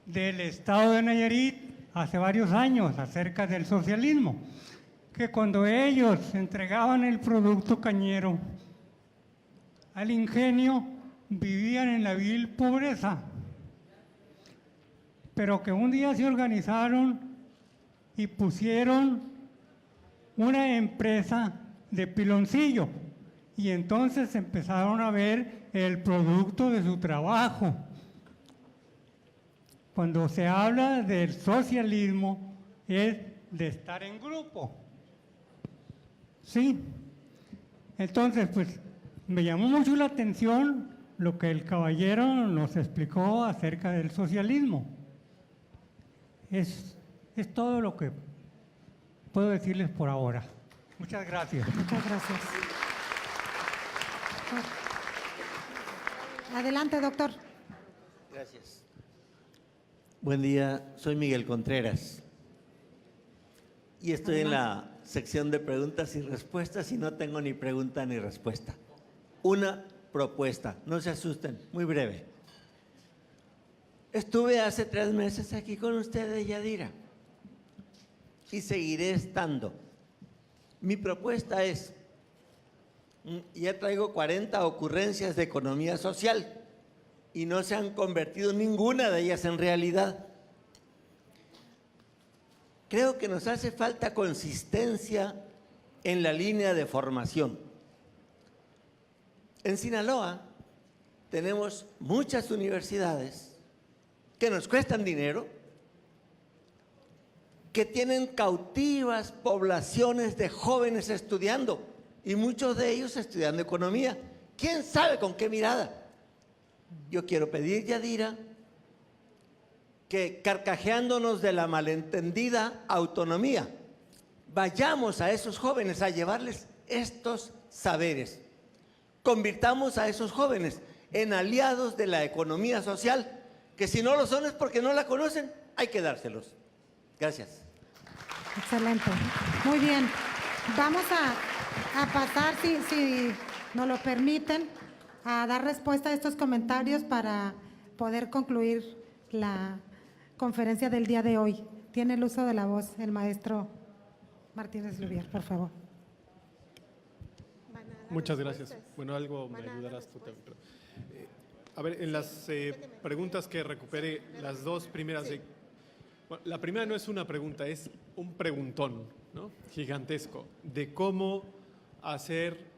del estado de Nayarit hace varios años acerca del socialismo, que cuando ellos entregaban el producto cañero al ingenio vivían en la vil pobreza, pero que un día se organizaron y pusieron una empresa de piloncillo y entonces empezaron a ver el producto de su trabajo. Cuando se habla del socialismo es de estar en grupo. Sí. Entonces, pues, me llamó mucho la atención lo que el caballero nos explicó acerca del socialismo. Es todo lo que puedo decirles por ahora. Muchas gracias. Muchas gracias. Adelante, doctor. Gracias. Buen día, soy Miguel Contreras. Y estoy en la sección de preguntas y respuestas y no tengo ni pregunta ni respuesta. Una propuesta, no se asusten, muy breve. Estuve hace 3 meses aquí con ustedes, Yadira, y seguiré estando. Mi propuesta es, ya traigo 40 ocurrencias de economía social y no se han convertido ninguna de ellas en realidad. Creo que nos hace falta consistencia en la línea de formación. En Sinaloa tenemos muchas universidades que nos cuestan dinero, que tienen cautivas poblaciones de jóvenes estudiando y muchos de ellos estudiando economía. ¿Quién sabe con qué mirada? Yo quiero pedir, Yadira, que carcajeándonos de la malentendida autonomía, vayamos a esos jóvenes a llevarles estos saberes. Convirtamos a esos jóvenes en aliados de la economía social, que si no lo son es porque no la conocen, hay que dárselos. Gracias. Excelente. Muy bien. Vamos a pasar, si nos lo permiten, a dar respuesta a estos comentarios para poder concluir la conferencia del día de hoy. Tiene el uso de la voz el maestro Martínez Lubier, por favor. Muchas gracias. Bueno, algo me ayudarás tú también. A ver, en las preguntas que recupere, las dos primeras. Bueno, la primera no es una pregunta, es un preguntón, ¿no? Gigantesco, de cómo hacer.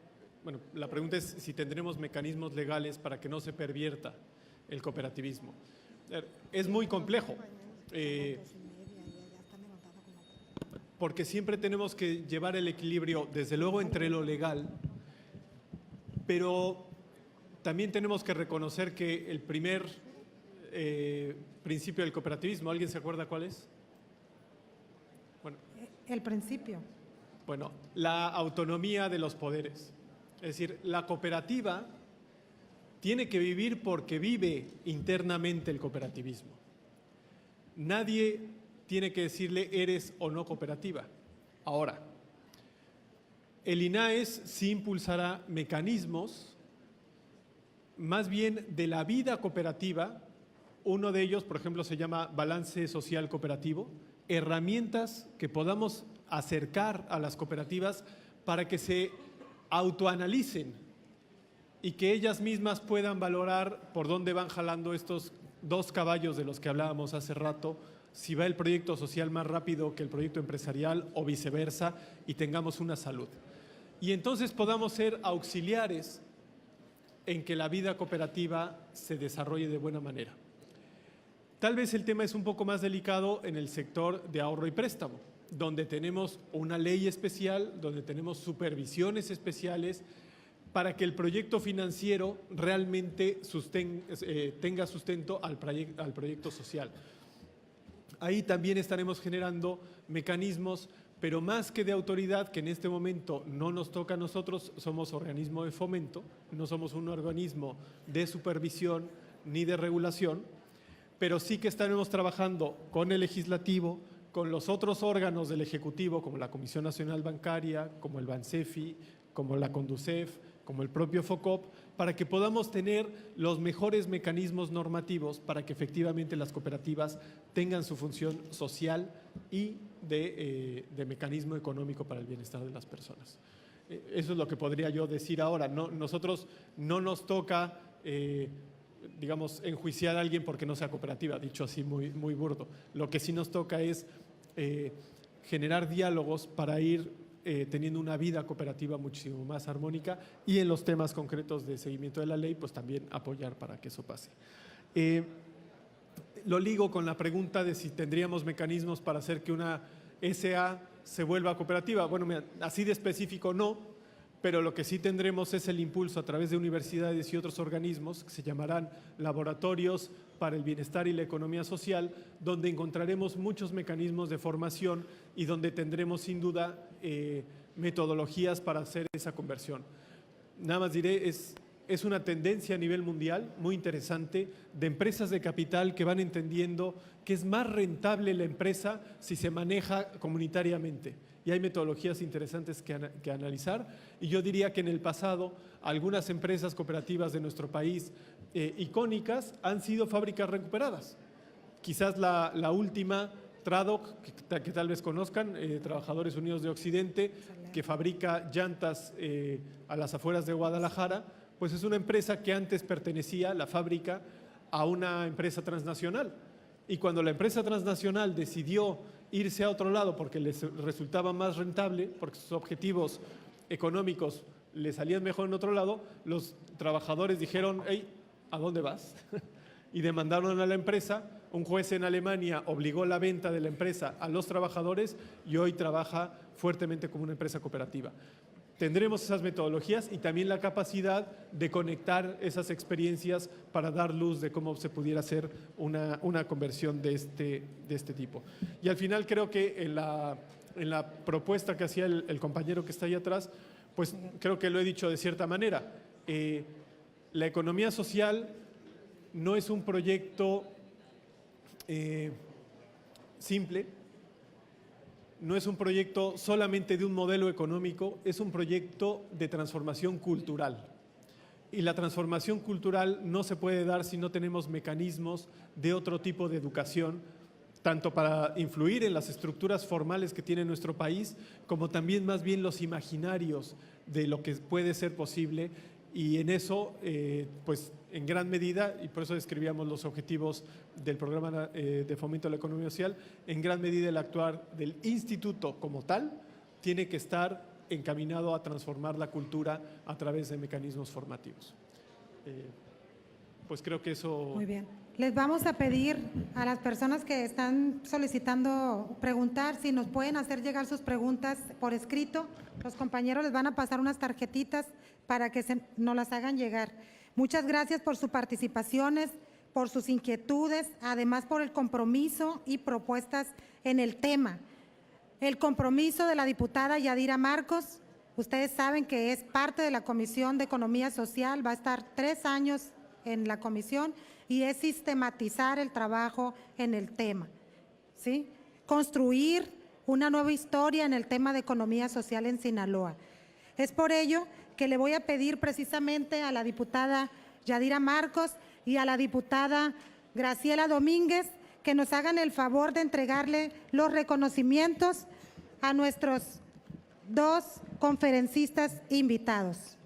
Bueno, la pregunta es si tendremos mecanismos legales para que no se pervierta el cooperativismo. Es muy complejo, porque siempre tenemos que llevar el equilibrio, desde luego, entre lo legal, pero también tenemos que reconocer que el primer principio del cooperativismo, ¿alguien se acuerda cuál es? Bueno, el principio. Bueno, la autonomía de los poderes. Es decir, la cooperativa tiene que vivir porque vive internamente el cooperativismo. Nadie tiene que decirle eres o no cooperativa. Ahora, el INAES sí impulsará mecanismos más bien de la vida cooperativa. Uno de ellos, por ejemplo, se llama balance social cooperativo, herramientas que podamos acercar a las cooperativas para que se autoanalicen y que ellas mismas puedan valorar por dónde van jalando estos 2 caballos de los que hablábamos hace rato, si va el proyecto social más rápido que el proyecto empresarial o viceversa, y tengamos una salud. Y entonces podamos ser auxiliares en que la vida cooperativa se desarrolle de buena manera. Tal vez el tema es un poco más delicado en el sector de ahorro y préstamo, donde tenemos una ley especial, donde tenemos supervisiones especiales para que el proyecto financiero realmente tenga sustento al proyecto social. Ahí también estaremos generando mecanismos, pero más que de autoridad, que en este momento no nos toca a nosotros, somos organismo de fomento, no somos un organismo de supervisión ni de regulación, pero sí que estaremos trabajando con el legislativo, con los otros órganos del Ejecutivo, como la Comisión Nacional Bancaria, como el Bansefi, como la Conducef, como el propio FOCOP, para que podamos tener los mejores mecanismos normativos para que efectivamente las cooperativas tengan su función social y de mecanismo económico para el bienestar de las personas. Eso es lo que podría yo decir ahora. Nosotros no nos toca, digamos, enjuiciar a alguien porque no sea cooperativa, dicho así muy burdo. Lo que sí nos toca es generar diálogos para ir teniendo una vida cooperativa muchísimo más armónica y en los temas concretos de seguimiento de la ley, pues también apoyar para que eso pase. Lo ligo con la pregunta de si tendríamos mecanismos para hacer que una SA se vuelva cooperativa. Bueno, mira, así de específico no, pero lo que sí tendremos es el impulso a través de universidades y otros organismos que se llamarán laboratorios para el bienestar y la economía social, donde encontraremos muchos mecanismos de formación y donde tendremos sin duda metodologías para hacer esa conversión. Nada más diré, es una tendencia a nivel mundial muy interesante de empresas de capital que van entendiendo que es más rentable la empresa si se maneja comunitariamente. Y hay metodologías interesantes que analizar. Y yo diría que en el pasado algunas empresas cooperativas de nuestro país icónicas han sido fábricas recuperadas. Quizás la última, Tradoc, que tal vez conozcan, Trabajadores Unidos de Occidente, que fabrica llantas a las afueras de Guadalajara, pues es una empresa que antes pertenecía, la fábrica, a una empresa transnacional. Y cuando la empresa transnacional decidió irse a otro lado porque les resultaba más rentable, porque sus objetivos económicos le salían mejor en otro lado, los trabajadores dijeron, hey, ¿a dónde vas? Y demandaron a la empresa. Un juez en Alemania obligó la venta de la empresa a los trabajadores y hoy trabaja fuertemente como una empresa cooperativa. Tendremos esas metodologías y también la capacidad de conectar esas experiencias para dar luz de cómo se pudiera hacer una conversión de este tipo. Y al final creo que en la propuesta que hacía el compañero que está ahí atrás, pues creo que lo he dicho de cierta manera. La economía social no es un proyecto simple. No es un proyecto solamente de un modelo económico, es un proyecto de transformación cultural. Y la transformación cultural no se puede dar si no tenemos mecanismos de otro tipo de educación, tanto para influir en las estructuras formales que tiene nuestro país, como también más bien los imaginarios de lo que puede ser posible. Y en eso, pues en gran medida, y por eso describíamos los objetivos del programa de fomento de la economía social, en gran medida el actuar del instituto como tal tiene que estar encaminado a transformar la cultura a través de mecanismos formativos. Pues creo que eso… Muy bien. Les vamos a pedir a las personas que están solicitando preguntar si nos pueden hacer llegar sus preguntas por escrito. Los compañeros les van a pasar unas tarjetitas para que nos las hagan llegar. Muchas gracias por sus participaciones, por sus inquietudes, además por el compromiso y propuestas en el tema. El compromiso de la diputada Yadira Marcos, ustedes saben que es parte de la Comisión de Economía Social, va a estar 3 años en la comisión y es sistematizar el trabajo en el tema, ¿sí? Construir una nueva historia en el tema de economía social en Sinaloa. Es por ello que le voy a pedir precisamente a la diputada Yadira Marcos y a la diputada Graciela Domínguez que nos hagan el favor de entregarle los reconocimientos a nuestros 2 conferencistas invitados.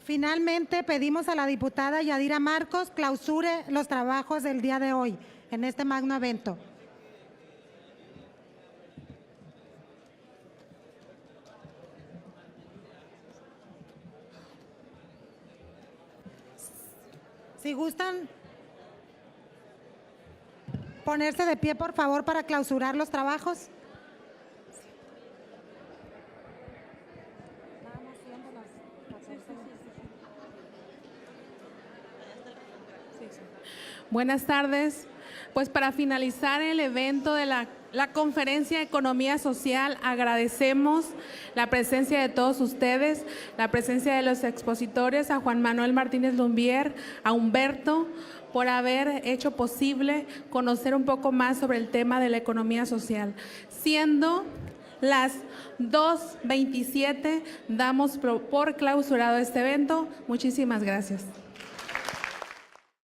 Finalmente, pedimos a la diputada Yadira Marcos clausure los trabajos del día de hoy en este magno evento. Si gustan ponerse de pie, por favor, para clausurar los trabajos. Buenas tardes. Pues para finalizar el evento de la Conferencia de Economía Social, agradecemos la presencia de todos ustedes, la presencia de los expositores, a Juan Manuel Martínez Lumbier, a Humberto, por haber hecho posible conocer un poco más sobre el tema de la economía social. Siendo las 2:27, damos por clausurado este evento. Muchísimas gracias.